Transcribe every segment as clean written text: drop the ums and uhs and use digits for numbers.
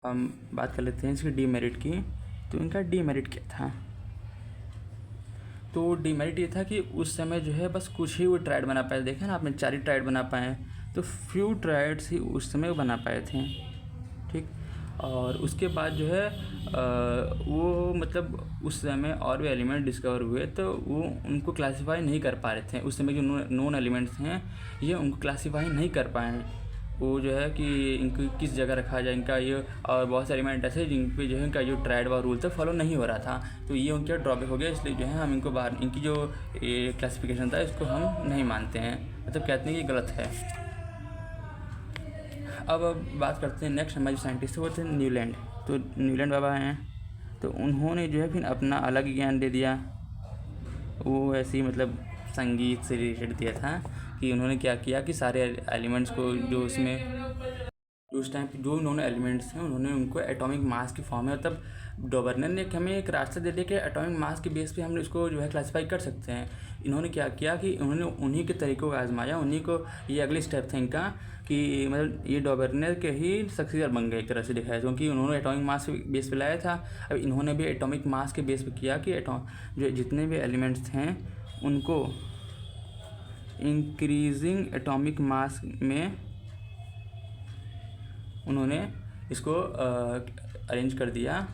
हम बात कर लेते हैं इसकी डीमेरिट की। तो इनका डीमेरिट क्या था? तो डीमेरिट ये था कि उस समय जो है बस कुछ ही वो ट्राइड बना पाए। देखें ना आपने, 4 ही ट्राइड बना पाए, तो फ्यू ट्राइड्स ही उस समय बना पाए थे। ठीक। और उसके बाद जो है वो मतलब उस समय और भी एलिमेंट डिस्कवर हुए, तो वो उनको क्लासीफाई नहीं कर पा रहे थे। उस समय जो नोन एलिमेंट्स हैं ये उनको क्लासीफाई नहीं कर पाए हैं। वो जो है कि इनको किस जगह रखा जाए, इनका ये, और बहुत सारे एलिमेंट ऐसे जिन पे जो है इनका जो ट्राइड वाला रूल था फॉलो नहीं हो रहा था। तो ये उनका ड्रॉबैक हो गया, इसलिए जो है हम इनको बाहर, इनकी जो क्लासिफिकेशन था इसको हम नहीं मानते हैं, मतलब कहते हैं कि गलत है। अब बात करते हैं नेक्स्ट, हमारे जो साइंटिस्ट वो थे न्यूलैंड। तो न्यूलैंड बाबा हैं, तो उन्होंने जो है फिर अपना अलग ज्ञान दे दिया। वो ऐसे ही मतलब संगीत से रिलेटेड दिया था कि उन्होंने क्या किया कि सारे एलिमेंट्स को जो उसमें उस टाइम पे जो उन्होंने एलिमेंट्स हैं उन्होंने उनको एटॉमिक मास की फॉर्म में, मतलब गवर्नर ने हमें एक रास्ता दे दिया कि एटॉमिक मास के बेस पे हम इसको जो है क्लासीफाई कर सकते हैं। इन्होंने क्या किया कि उन्होंने उन्हीं के तरीक़ों को आजमाया, उन्हीं को, ये अगले स्टेप था इनका कि मतलब ये गवर्नर के ही सक्सेसर बन गए एक तरह से देखा है, क्योंकि उन्होंने एटॉमिक मास के बेस पे लाया था। अब इन्होंने भी एटॉमिक मास के बेस पे किया कि जो जितने भी एलिमेंट्स हैं उनको इंक्रीजिंग एटॉमिक मास में उन्होंने इसको अरेंज कर दिया।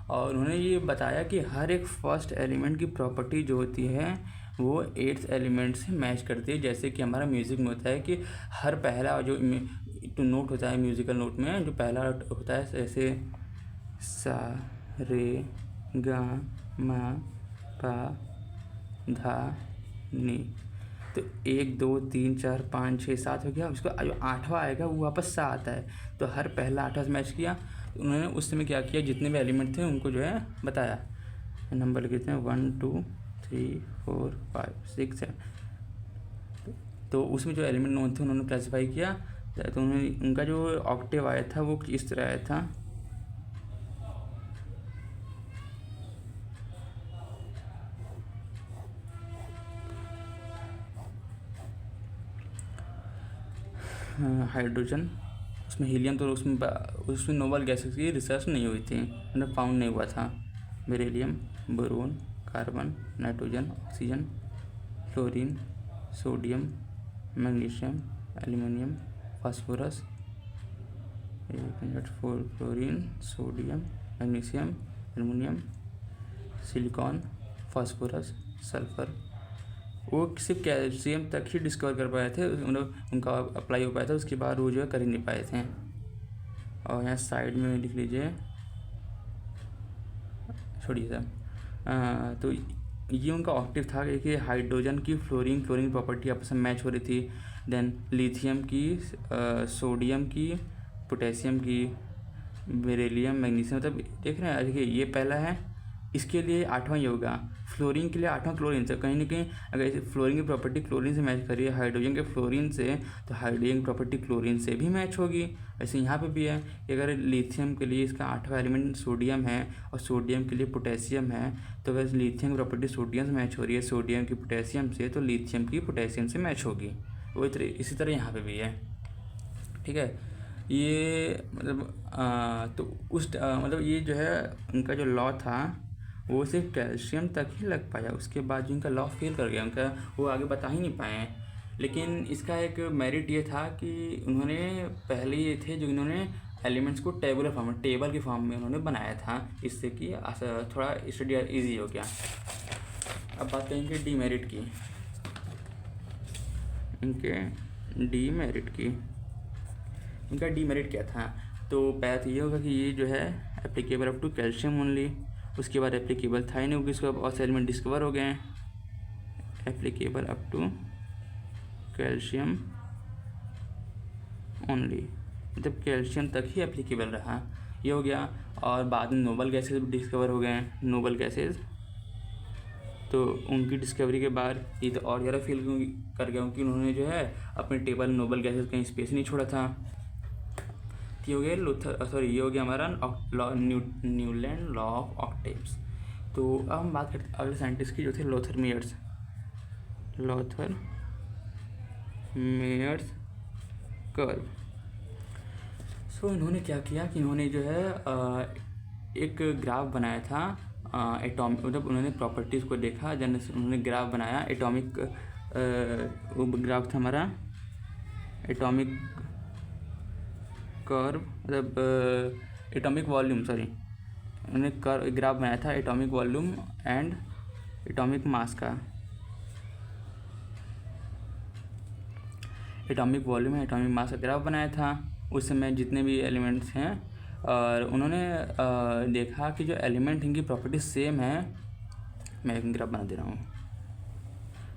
और उन्होंने ये बताया कि हर एक फर्स्ट एलिमेंट की प्रॉपर्टी जो होती है वो 8th एलिमेंट से मैच करती है। जैसे कि हमारा म्यूज़िक में होता है कि हर पहला जो नोट होता है म्यूज़िकल नोट में, जो पहला होता है जैसे सा रे गा मा पा धा नी, तो 1 2 3 4 5 6 7 हो गया। उसका जो 8वां आएगा वो वापस सा आता है, तो हर पहला 8वां से मैच किया। उन्होंने उस समय क्या किया, जितने भी एलिमेंट थे उनको जो है बताया, नंबर लिख देते हैं 1 2 3 4 5 6 7। तो उसमें जो एलिमेंट नोन थे उन्होंने क्लासीफाई किया। तो उन्होंने उनका जो ऑक्टेव आया था वो इस तरह आया था, हाइड्रोजन, उसमें हीलियम, तो उसमें नोबल गैसेस की रिसर्च नहीं हुई थी, मतलब फाउंड नहीं हुआ था। Beryllium, boron, carbon, nitrogen, oxygen, fluorine, sodium, magnesium, aluminium, phosphorus, fluorine, sodium, magnesium, aluminium, silicon, phosphorus, sulphur. वो सिर्फ कैल्शियम तक ही डिस्कवर कर पाए थे, मतलब उनका अप्लाई हो पाया था, उसके बाद वो जो है कर ही नहीं पाए थे। और यहाँ साइड में लिख लीजिए, छोड़िए सर। तो ये उनका ऑक्टिव था कि हाइड्रोजन की फ्लोरीन प्रॉपर्टी आपस में मैच हो रही थी, देन लिथियम की, सोडियम की, पोटेशियम की, बेरिलियम, मैग्नीशियम, मतलब देख रहे हैं। देखिए ये पहला है, इसके लिए 8वां ये होगा। फ्लोरीन के लिए 8वां क्लोरीन से, कहीं ना कहीं अगर फ्लोरीन की प्रॉपर्टी क्लोरीन से मैच करिए हाइड्रोजन के फ्लोरीन से, तो हाइड्रोजन की प्रॉपर्टी क्लोरीन से भी मैच होगी। ऐसे यहाँ पे भी है कि अगर लिथियम के लिए इसका 8वां एलिमेंट सोडियम है और सोडियम के लिए पोटेशियम है, तो अगर लिथियम की प्रॉपर्टी सोडियम से मैच हो रही है सोडियम की पोटेशियम से, तो लिथियम की पोटेशियम से मैच होगी। वही तरह इसी तरह यहाँ पर भी है। ठीक है, ये मतलब तो मतलब ये जो है उनका जो लॉ था वो सिर्फ कैल्शियम तक ही लग पाया, उसके बाद जो इनका लॉ फेल कर गया, उनका वो आगे बता ही नहीं पाए। लेकिन इसका एक मेरिट ये था कि उन्होंने पहले ये थे जो इन्होंने एलिमेंट्स को टेबल के फॉर्म में उन्होंने बनाया था, इससे कि थोड़ा स्टडी ईजी हो गया। अब बात करेंगे डीमेरिट की, इनका डीमेरिट क्या था। तो पहला तो ये होगा कि ये जो है applicable up to calcium only, उसके बाद एप्लीकेबल था ही नहीं, क्योंकि उसके बाद बहुत से एलिमेंट डिस्कवर हो गए हैं। Applicable up to calcium only, मतलब कैल्शियम तक ही एप्लीकेबल रहा, ये हो गया। और बाद में नोबल गैसेज भी डिस्कवर हो गए हैं, नोबल गैसेज, तो उनकी डिस्कवरी के बाद ये तो और ज़्यादा फील कर गया, क्योंकि उन्होंने जो है अपने टेबल नोबल गैसेज कहीं स्पेस नहीं छोड़ा था। ये हो गया ये हो गया हमारा न्यूलैंड लॉ ऑफ ऑक्टेव्स। तो अब हम बात करते हैं अगले साइंटिस्ट की, जो थे लोथर मेयर्स कर्व। तो इन्होंने क्या किया कि इन्होंने जो है एक ग्राफ बनाया था एटॉमिक, मतलब उन्होंने प्रॉपर्टीज़ को देखा, देन उन्होंने ग्राफ बनाया एटॉमिक, वो ग्राफ था हमारा एटॉमिक कर्व, मतलब एटॉमिक वॉल्यूम, सॉरी, उन्होंने ग्राफ बनाया था atomic volume and atomic mass का, एटॉमिक वॉल्यूम है एटॉमिक मास का ग्राफ बनाया था उस समय जितने भी एलिमेंट्स हैं, और उन्होंने देखा कि जो एलिमेंट इनकी प्रॉपर्टी सेम है, मैं एक ग्राफ बना दे रहा हूँ,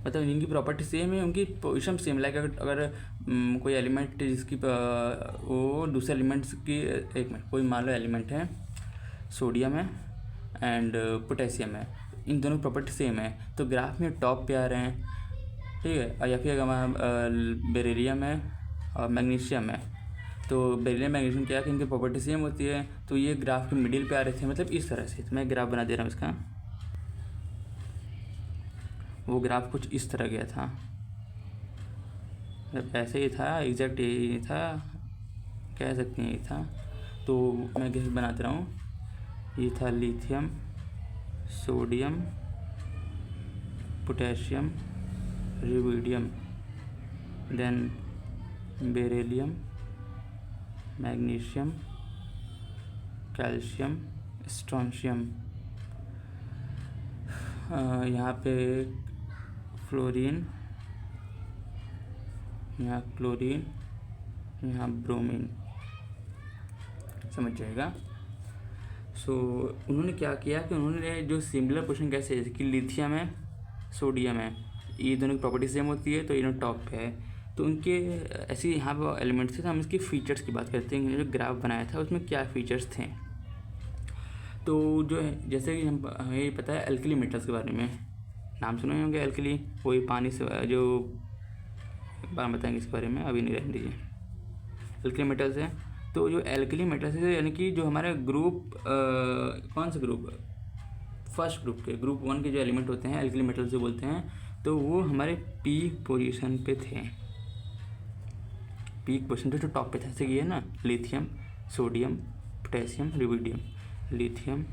मतलब इनकी प्रॉपर्टी सेम है, उनकी पोजीशन सेम, लाइक अगर कोई एलिमेंट जिसकी वो दूसरे एलिमेंट्स की, एक मिनट, कोई मान लो एलिमेंट है सोडियम है एंड पोटेशियम है, इन दोनों प्रॉपर्टी सेम है, तो ग्राफ में टॉप पे आ रहे हैं, ठीक है। या फिर हमारा बेरिलियम है और मैग्नीशियम है, तो बेरिलियम मैग्नीशियम क्या है कि इनकी प्रॉपर्टी सेम होती है, तो ये ग्राफ के मिडिल पे आ रहे थे, मतलब इस तरह से। तो मैं ग्राफ बना दे रहा हूँ इसका, वो ग्राफ कुछ इस तरह गया था, मतलब ऐसे ही था, एग्जैक्ट यही था, कह सकते हैं ये था। तो मैं ग्राफ बना दे रहा हूँ, ये था lithium, sodium, potassium, rubidium, then beryllium, magnesium, calcium, strontium, यहाँ पे फ्लोरीन, यहाँ क्लोरीन, यहाँ ब्रोमीन, समझ जाएगा। सो उन्होंने क्या किया कि उन्होंने जो सिमिलर क्वेश्चन कैसे, जैसे कि लिथियम है, सोडियम है, ये दोनों की प्रॉपर्टी सेम होती है, तो इन्होंने टॉप पे है, तो उनके ऐसे यहाँ पर एलिमेंट्स थे, तो हम इसके फीचर्स की बात करते हैं, जो ग्राफ बनाया था उसमें क्या फीचर्स थे। तो जो है, जैसे कि हमें ये पता है एल्कली मेटल्स के बारे में, नाम सुने होंगे एल्कली, वही पानी से जो बार बताएंगे इसके बारे में, अभी नहीं रहने दीजिए। एल्कली मेटल्स है, तो जो एल्कली मेटल्स है यानी कि जो हमारे ग्रुप कौन सा ग्रुप, फर्स्ट ग्रुप के, ग्रुप 1 के जो एलिमेंट होते हैं एल्कली मेटल्स जो बोलते हैं, तो वो हमारे पीक पोजीशन पे थे, पीक पोजीशन पे जो टॉप पे था, जैसे कि ये ना lithium, sodium, potassium, rubidium, lithium,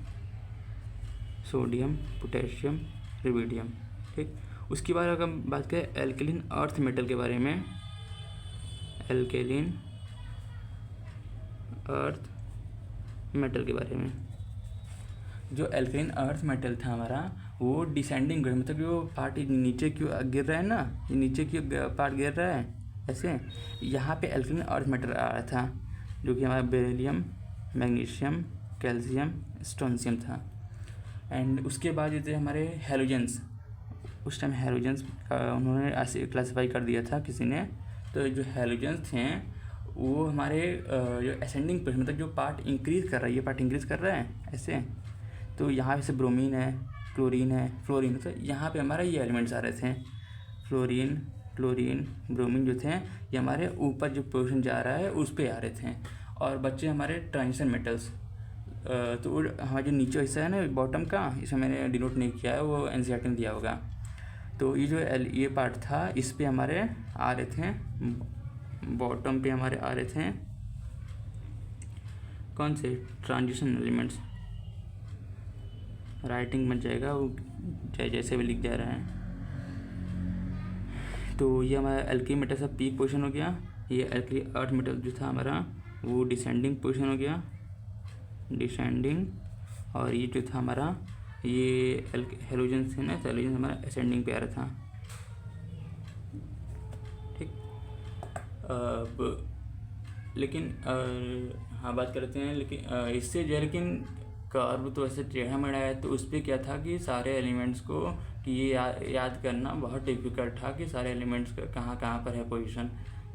sodium, potassium, rubidium, ठीक। उसके बाद अगर हम बात करें एल्कलीन अर्थ मेटल के बारे में, एल्कलीन अर्थ मेटल के बारे में, जो एल्कलीन अर्थ मेटल था हमारा, वो डिसेंडिंग, मतलब जो पार्ट नीचे क्यों गिर रहा है ना, ये नीचे क्यों पार्ट गिर रहा है ऐसे, यहाँ पे एल्कलीन अर्थ मेटल आ रहा था, जो कि हमारा बेरिलियम, मैग्नीशियम, कैल्शियम, स्ट्रोंशियम था। एंड उसके बाद ये थे हमारे हैलोजेंस, उस टाइम हैलोजेंस उन्होंने ऐसे क्लासीफाई कर दिया था किसी ने, तो जो हैलोजेंस थे वो हमारे जो असेंडिंग पोजीशन, मतलब जो पार्ट इंक्रीज़ कर रहा है, ये पार्ट इंक्रीज़ कर रहा है ऐसे, तो यहाँ से ब्रोमीन है, क्लोरीन है, फ्लोरीन, तो यहाँ पे हमारा ये एलिमेंट्स आ रहे थे, फ्लोरीन, क्लोरीन, ब्रोमीन जो थे, ये हमारे ऊपर जो पोजीशन जा रहा है उस पर आ रहे थे। और बच्चे हमारे ट्रांजिशन मेटल्स, तो हमारा जो नीचे हिस्सा है ना बॉटम का, इसे मैंने डिनोट नहीं किया है, वो एनसीईआरटी में दिया होगा, तो ये जो ये पार्ट था, इस पे हमारे आ रहे थे, बॉटम पे हमारे आ रहे थे कौन से, ट्रांजिशन एलिमेंट्स, राइटिंग बन जाएगा वो जैसे भी लिख जा रहा है। तो ये हमारा एल्कली मेटल का पीक पोजीशन हो गया, ये एल्कली अर्थ मेटल जो था हमारा वो डिसेंडिंग पोजीशन हो गया, डिसेंडिंग, और ये जो था हमारा ये हेलोजन से ना, हेलोजन हमारा असेंडिंग पे आ रहा था, ठीक। अब लेकिन हाँ बात करते हैं, लेकिन इससे जो है, लेकिन कर्व तो ऐसे टेढ़ा मेढ़ा है, तो उस पर क्या था कि सारे एलिमेंट्स को कि ये याद करना बहुत डिफिकल्ट था कि सारे एलिमेंट्स का कहाँ कहाँ पर है पोजीशन।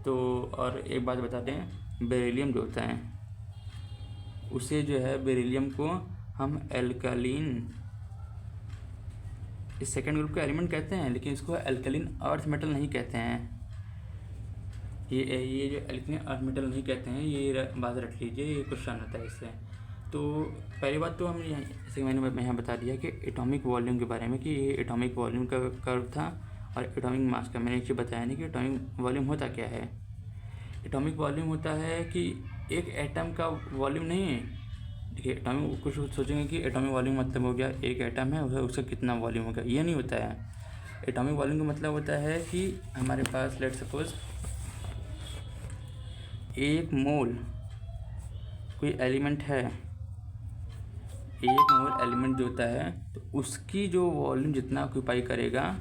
तो और एक बात बताते हैं, बेरिलियम जो होता है उसे जो है, बेरिलियम को हम एल्कलीन, इस सेकेंड ग्रुप का एलिमेंट कहते हैं, लेकिन इसको एल्कलीन अर्थ मेटल नहीं कहते हैं। ये जो एल्कलीन अर्थ मेटल नहीं कहते हैं, ये बात रख लीजिए, ये क्वेश्चन आता है इससे। तो पहली बात तो हम जैसे मैंने यहाँ बता दिया कि एटॉमिक वॉल्यूम के बारे में, कि ये एटॉमिक वॉल्यूम का कर्व था, और एटॉमिक मास का मैंने एक चीज़ बताया नहीं कि एटॉमिक वॉल्यूम होता क्या है। एटॉमिक वॉल्यूम होता है कि एक एटम का वॉल्यूम नहीं है। देखिए एटॉमिक, कुछ सोचेंगे कि एटॉमिक वॉल्यूम मतलब हो गया एक एटम है उसका कितना वॉल्यूम होगा, ये नहीं होता है। एटॉमिक वॉल्यूम का मतलब होता है कि हमारे पास लेट सपोज एक मोल कोई एलिमेंट है, एक मोल एलिमेंट जो होता है तो उसकी जो वॉल्यूम जितना ऑक्यूपाई करेगा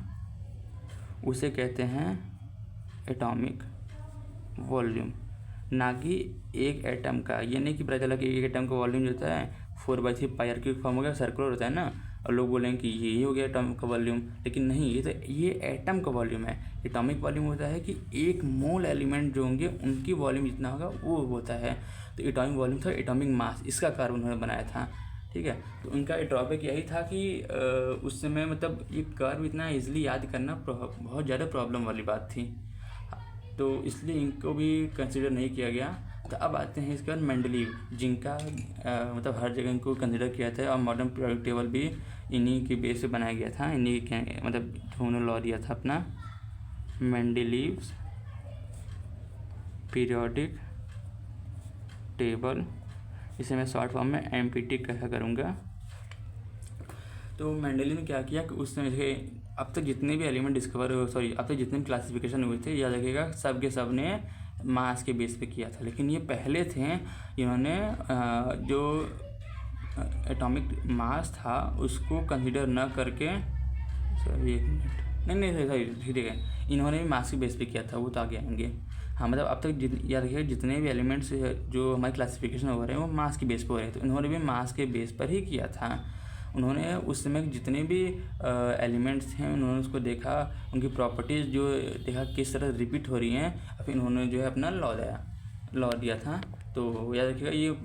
उसे कहते हैं एटॉमिक वॉल्यूम, ना कि एक एटम का। ये नहीं कि पता चला कि एक एटम का वॉल्यूम जो होता है 4/3πr³ फॉर्म हो गया, सर्कुलर होता है ना, और लोग बोलेंगे कि ये हो गया एटॉमिक का वॉल्यूम, लेकिन नहीं, ये एटम का वॉल्यूम है। एटॉमिक वॉल्यूम होता है कि एक मोल एलिमेंट जो होंगे उनकी वॉल्यूम जितना होगा वो होता है। तो एटॉमिक वॉल्यूम था एटॉमिक मास, इसका कार्बन उन्होंने बनाया था, ठीक है। तो उनका ड्रॉबैक यही था कि उस समय मतलब ये कर्व इतना ईजिली याद करना बहुत ज़्यादा प्रॉब्लम वाली बात थी, तो इसलिए इनको भी कंसिडर नहीं किया गया। तो अब आते हैं इसके बाद मेंडलीव, जिनका मतलब हर जगह इनको कंसिडर किया था, और मॉडर्न पीरियोडिक टेबल भी इन्हीं के बेस पे बनाया गया था, इन्हीं के मतलब उन्होंने लॉ दिया था अपना मेंडलीव्स पीरियोडिक टेबल, इसे मैं शॉर्ट फॉर्म में MPT कहा करूँगा। तो मेंडलीव ने क्या किया कि उस समय से अब तक जितने भी एलिमेंट अब तक जितने भी क्लासिफिकेशन हुए थे, याद रखिएगा सब के सब ने मास के बेस पे किया था, लेकिन ये पहले थे इन्होंने जो एटॉमिक मास था उसको कंसिडर न करके, सॉरी एक मिनट, नहीं सॉरी ठीक है, इन्होंने भी मास के बेस पे किया था, वो तो आगे आएंगे। हाँ मतलब अब तक याद रखिए जितने भी एलिमेंट्स जो हमारे क्लासिफिकेशन हो रहे हैं वो मास के बेस पर हो रहे हैं, तो इन्होंने भी मास के बेस पर ही किया था। उन्होंने उस समय जितने भी एलिमेंट्स हैं उन्होंने उसको देखा, उनकी प्रॉपर्टीज़ जो देखा किस तरह रिपीट हो रही हैं, फिर इन्होंने जो है अपना लॉ दिया था। तो याद रखिएगा ये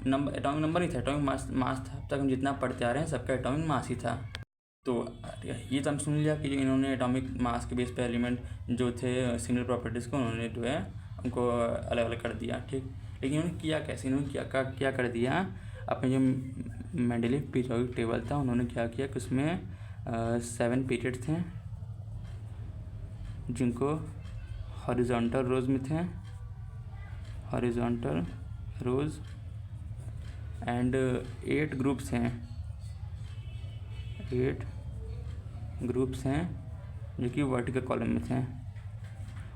नंबर एटॉमिक नंबर नहीं था, एटॉमिक मास था। अब तक हम जितना पढ़ते आ रहे हैं सबका एटॉमिक मास ही था। तो ये तो हम सुन लिया कि इन्होंने एटॉमिक मास के बेस पे एलिमेंट जो थे सिमिलर प्रॉपर्टीज़ को उन्होंने जो है उनको अलग अलग कर दिया, ठीक। लेकिन उन्होंने किया कैसे, इन्होंने क्या कर दिया, अपने जो मेंडलीव पीरियोडिक टेबल था उन्होंने क्या किया कि उसमें 7 पीरियड थे जिनको हॉरिजॉन्टल रोज में थे, हॉरिजॉन्टल रोज, एंड 8 ग्रुप्स हैं, 8 ग्रुप्स हैं जो कि वर्टिकल कॉलम में थे,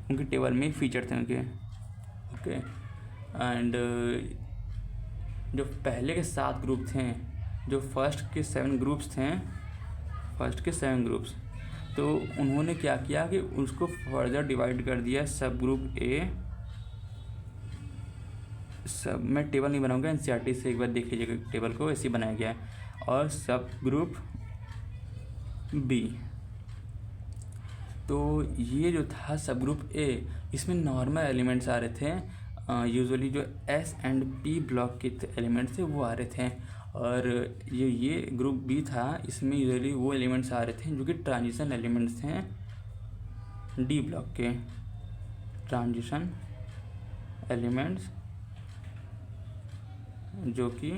उनके टेबल में फीचर थे उनके, ओके। एंड जो पहले के 7 ग्रुप थे, जो फर्स्ट के 7 ग्रुप्स, तो उन्होंने क्या किया कि उसको फर्दर डिवाइड कर दिया सब ग्रुप ए, सब मैं टेबल नहीं बनाऊंगा, NCERT से एक बार देख लीजिएगा टेबल को, ऐसे ही बनाया गया है, और सब ग्रुप बी। तो ये जो था सब ग्रुप ए, इसमें नॉर्मल एलिमेंट्स आ रहे थे, यूजुअली जो S एंड P ब्लॉक के एलिमेंट्स थे वो आ रहे थे, और ये ग्रुप बी था, इसमें यूजुअली वो एलिमेंट्स आ रहे थे जो कि ट्रांजिशन एलिमेंट्स थे, D ब्लॉक के ट्रांजिशन एलिमेंट्स जो कि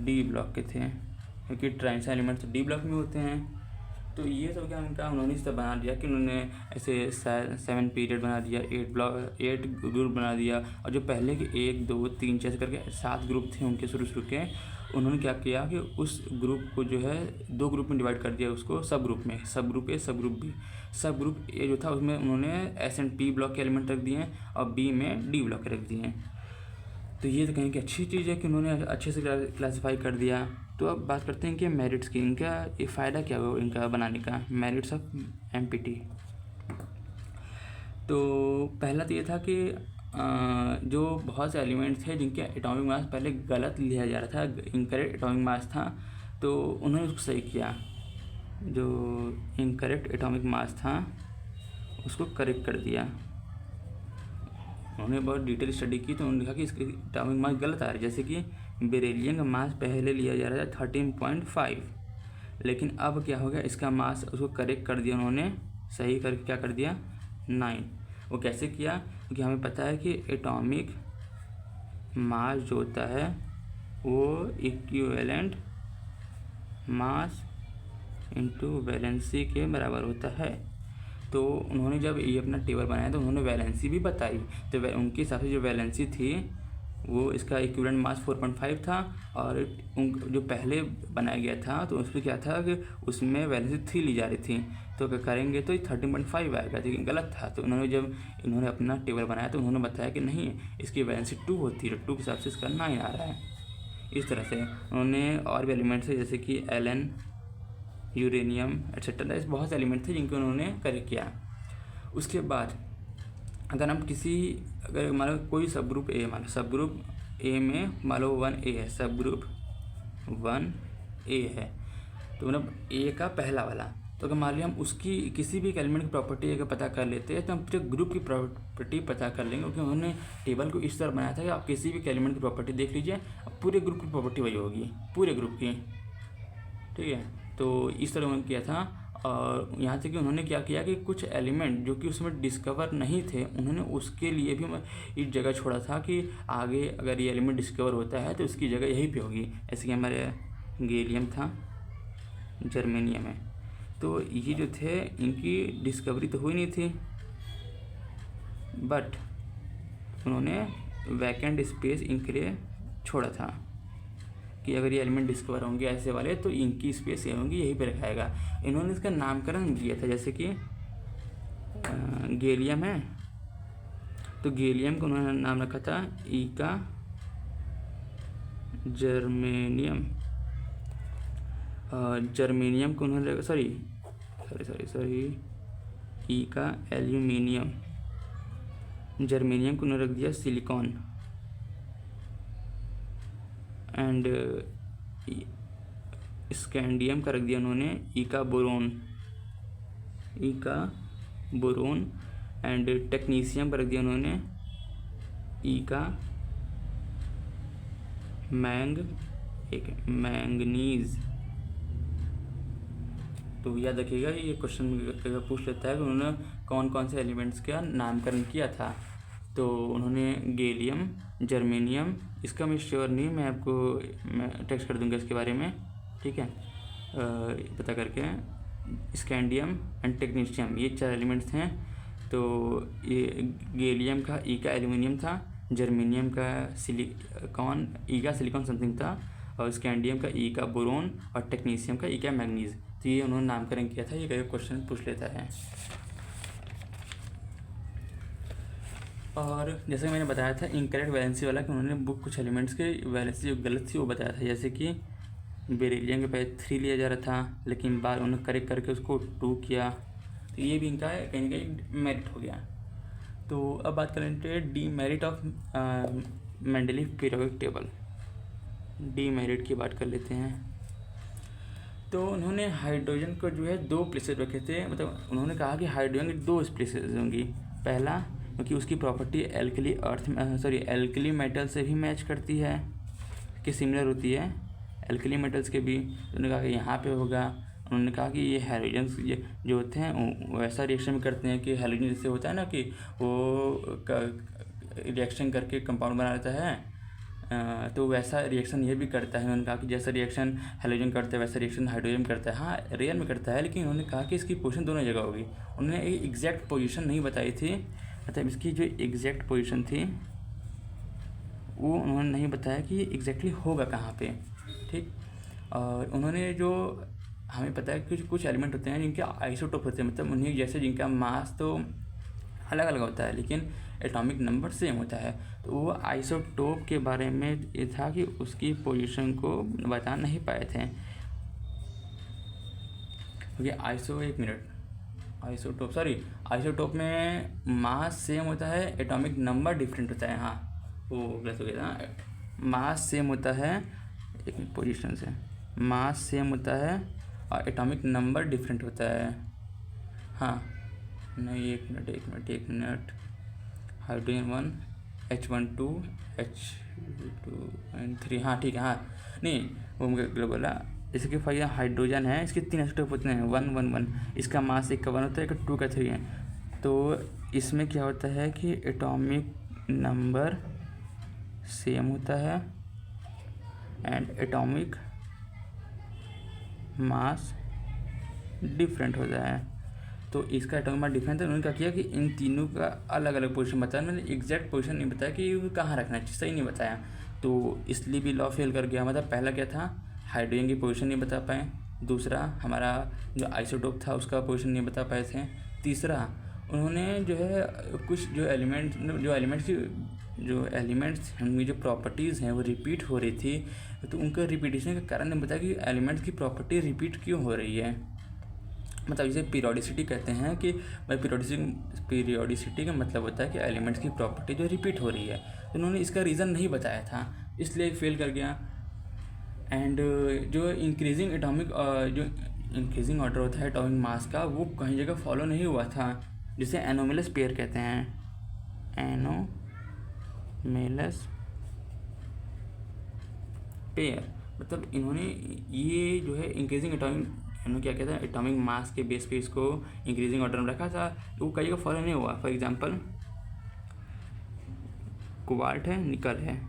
D ब्लॉक के थे, क्योंकि ट्रांजिशन एलिमेंट्स D ब्लॉक में होते हैं। तो ये सब क्या उनका उन्होंने इस तरह बना दिया कि उन्होंने ऐसे 7 पीरियड बना दिया, 8 ग्रुप बना दिया, और जो पहले के 1 2 3 4 करके 7 ग्रुप थे उनके शुरू के, उन्होंने क्या किया कि उस ग्रुप को जो है 2 ग्रुप में डिवाइड कर दिया, उसको सब ग्रुप में, सब ग्रुप ए सब ग्रुप बी। सब ग्रुप ए जो था उसमें उन्होंने S एंड P ब्लॉक के एलिमेंट रख दिए, और B में D ब्लॉक के रख दिए। तो ये तो कहें कि अच्छी चीज़ है कि उन्होंने अच्छे से क्लासीफाई कर दिया। तो अब बात करते हैं कि मेरिट्स की, इनका ये फ़ायदा क्या हुआ इनका बनाने का, मेरिट्स ऑफ MPT। तो पहला तो ये था कि जो बहुत से एलिमेंट्स थे जिनके एटॉमिक मास पहले गलत लिया जा रहा था, इनकरेक्ट एटॉमिक मास था, तो उन्होंने उसको सही किया, जो इनकरेक्ट एटॉमिक मास था उसको करेक्ट कर दिया। उन्होंने बहुत डिटेल स्टडी की तो उन्होंने देखा कि इसके एटॉमिक मास गलत आ रहा है, जैसे कि बेरिलियम का मास पहले लिया जा रहा था 13.5, लेकिन अब क्या हो गया, इसका मास उसको करेक्ट कर दिया उन्होंने, सही करके क्या कर दिया 9। वो कैसे किया, क्योंकि हमें पता है कि एटॉमिक मास जो होता है वो इक्विवेलेंट मास इनटू वैलेंसी के बराबर होता है। तो उन्होंने जब ये अपना टेबल बनाया तो उन्होंने वैलेंसी भी बताई। तो उनके हिसाब से जो वैलेंसी थी वो इसका इक्विवेलेंट मास 4.5 था, और जो पहले बनाया गया था तो उसमें क्या था कि उसमें वैलेंसी 3 ली जा रही थी। तो अगर करेंगे तो 13.5 आएगा, लेकिन गलत था। तो इन्होंने अपना टेबल बनाया तो उन्होंने बताया कि नहीं, इसकी वैलेंसी 2 होती है, 2 के हिसाब से इसका 9 आ रहा है। इस तरह से उन्होंने और भी एलिमेंट्स है जैसे कि एलन, यूरेनियम एक्सेट्रा, ऐसे बहुत से एलिमेंट थे जिनको उन्होंने करेक्ट किया। उसके बाद अगर हम अगर मान लो कोई सब ग्रुप ए, मान लो सब ग्रुप ए में मान लो 1A है, सब ग्रुप 1A है, तो मतलब ए का पहला वाला, तो अगर मान लिया हम उसकी किसी भी एलिमेंट की प्रॉपर्टी अगर पता कर लेते हैं तो हम पूरे ग्रुप की प्रॉपर्टी पता कर लेंगे, क्योंकि उन्होंने टेबल को इस तरह बनाया था कि आप किसी भी एलिमेंट की प्रॉपर्टी देख लीजिए, पूरे ग्रुप की प्रॉपर्टी वही होगी, पूरे ग्रुप की, ठीक है। तो इस तरह उन्होंने किया था। और यहाँ तक कि उन्होंने क्या किया कि कुछ एलिमेंट जो कि उसमें डिस्कवर नहीं थे, उन्होंने उसके लिए भी एक जगह छोड़ा था कि आगे अगर ये एलिमेंट डिस्कवर होता है तो उसकी जगह यहीं पे होगी। ऐसे कि हमारे गैलियम था, जर्मेनियम है, तो ये जो थे इनकी डिस्कवरी तो हुई नहीं थी, बट उन्होंने वैकेंट स्पेस इनके लिए छोड़ा था कि अगर ये एलिमेंट डिस्कवर होंगे ऐसे वाले तो इनकी स्पेस ये होंगी, यहीं पे रखाएगा। इन्होंने इसका नामकरण दिया था, जैसे कि गैलियम है तो गैलियम को उन्होंने नाम रखा था ईका जर्मेनियम, जर्मेनियम को उन्होंने सॉरी ईका एल्यूमिनियम, जर्मेनियम को उन्होंने रख दिया सिलिकॉन, एंड स्कैंडियम का रख दिया उन्होंने ईका बोरोन, एंड टेक्नीशियम का रख दिया उन्होंने ईका मैंगनीज। तो याद रखिएगा, ये क्वेश्चन पूछ लेता है कि उन्होंने कौन कौन से एलिमेंट्स का नामकरण किया था। तो उन्होंने गैलियम, जर्मेनियम, इसका मैं श्योर नहीं, मैं टेक्स्ट कर दूंगा इसके बारे में, ठीक है, पता करके। स्कैंडियम एंड टेक्नीशियम, ये 4 एलिमेंट्स हैं। तो ये गैलियम का ईका एल्यूमिनियम था, जर्मेनियम का ईका सिलिकॉन समथिंग था, और स्कैंडियम का ईका बोरोन, और टेक्नीशियम का ईका मैंगनीज। तो ये उन्होंने नामकरण किया था। ये कई क्वेश्चन पूछ लेता है। और जैसे मैंने बताया था इनकरेक्ट वैलेंसी वाला, कि उन्होंने कुछ एलिमेंट्स के वैलेंसी जो गलत थी वो बताया था, जैसे कि बेरिलियम के पहले 3 लिया जा रहा था, लेकिन बाद उन्होंने करेक्ट करके उसको 2 किया। तो ये भी इनका कहीं ना कहीं मेरिट हो गया। तो अब बात करें D merit of Mendeleev periodic table. D merit की बात कर लेते हैं। तो उन्होंने हाइड्रोजन को जो है 2 प्लेसेस रखे थे, मतलब उन्होंने कहा कि हाइड्रोजन की 2 प्लेसेस होंगी। पहला, क्योंकि उसकी प्रॉपर्टी एल्कली मेटल से भी मैच करती है, कि सिमिलर होती है एल्कली मेटल्स के भी। उन्होंने कहा कि यहाँ पे होगा। उन्होंने कहा कि ये हैलोजन जो होते हैं वैसा रिएक्शन भी करते हैं कि हैलोजन जैसे होता है ना, कि वो रिएक्शन करके कंपाउंड बना लेता है, तो वैसा रिएक्शन ये भी करता है। उन्होंने कहा कि जैसा रिएक्शन हैलोजन करता है वैसा रिएक्शन हाइड्रोजन करता है। हाँ, रियल में करता है, लेकिन उन्होंने कहा कि इसकी पोजीशन दोनों जगह होगी। उन्होंने एक एग्जैक्ट पोजीशन नहीं बताई थी, मतलब इसकी जो एग्जैक्ट पोजीशन थी वो उन्होंने नहीं बताया कि ये एग्जैक्टली होगा कहाँ पे, ठीक। और उन्होंने जो हमें पता है कि कुछ एलिमेंट होते हैं जिनके आइसोटोप होते हैं, मतलब उन्हीं जैसे जिनका मास तो अलग अलग होता है लेकिन एटॉमिक नंबर सेम होता है। तो वो आइसोटोप के बारे में ये था कि उसकी पोजीशन को बता नहीं पाए थे, क्योंकि आइसोटोप में मास सेम होता है, एटॉमिक नंबर डिफरेंट होता है। हाँ, वो गलत हो गया था। मास सेम होता है, एक पोजीशन से मास सेम होता है और एटॉमिक नंबर डिफरेंट होता है। हाँ नहीं, एक मिनट हाइड्रोजन 1 H12 H2N3, हाँ ठीक है। हाँ नहीं, वो मुझे बोला, जैसे कि भाई हाइड्रोजन है, इसके 3 आइसोटोप होते हैं, 1 1 1, इसका मास एक का 1 होता है, एक 2 का 3 है। तो इसमें क्या होता है कि एटॉमिक नंबर सेम होता है एंड एटॉमिक मास डिफरेंट होता है। तो इसका एटॉमिक मास डिफरेंस है। उन्होंने क्या किया कि इन तीनों का अलग अलग पोजीशन बताया, मैंने एग्जैक्ट पोजीशन नहीं बताया कि कहाँ रखना चाहिए, सही नहीं बताया, तो इसलिए भी लॉ फेल कर गया। मतलब पहला क्या था, हाइड्रोजन की पोजीशन नहीं बता पाए, दूसरा हमारा जो आइसोटोप था उसका पोजीशन नहीं बता पाए थे, तीसरा उन्होंने जो है कुछ जो एलिमेंट्स उनकी जो प्रॉपर्टीज़ हैं वो रिपीट हो रही थी, तो उनका रिपीटेशन का कारण नहीं बताया कि एलिमेंट्स की प्रॉपर्टी रिपीट क्यों हो रही है। मतलब इसे पीरियोडिसिटी कहते हैं कि भाई पीरियोडिसिटी का मतलब होता है कि एलिमेंट्स की प्रॉपर्टी जो रिपीट हो रही है, तो उन्होंने इसका रीज़न नहीं बताया था, इसलिए फेल कर गया। एंड जो इंक्रीजिंग ऑर्डर होता है एटॉमिक मास का, वो कहीं जगह फॉलो नहीं हुआ था, जिसे एनोमलस पेयर कहते हैं, एनोमेलस पेयर। मतलब इन्होंने ये जो है इंक्रीजिंग इन्होंने क्या कहते हैं एटॉमिक मास के बेस पे इसको इंक्रीजिंग ऑर्डर में रखा था, वो कहीं जगह फॉलो नहीं हुआ। फॉर एग्जांपल कोबाल्ट है, निकल है,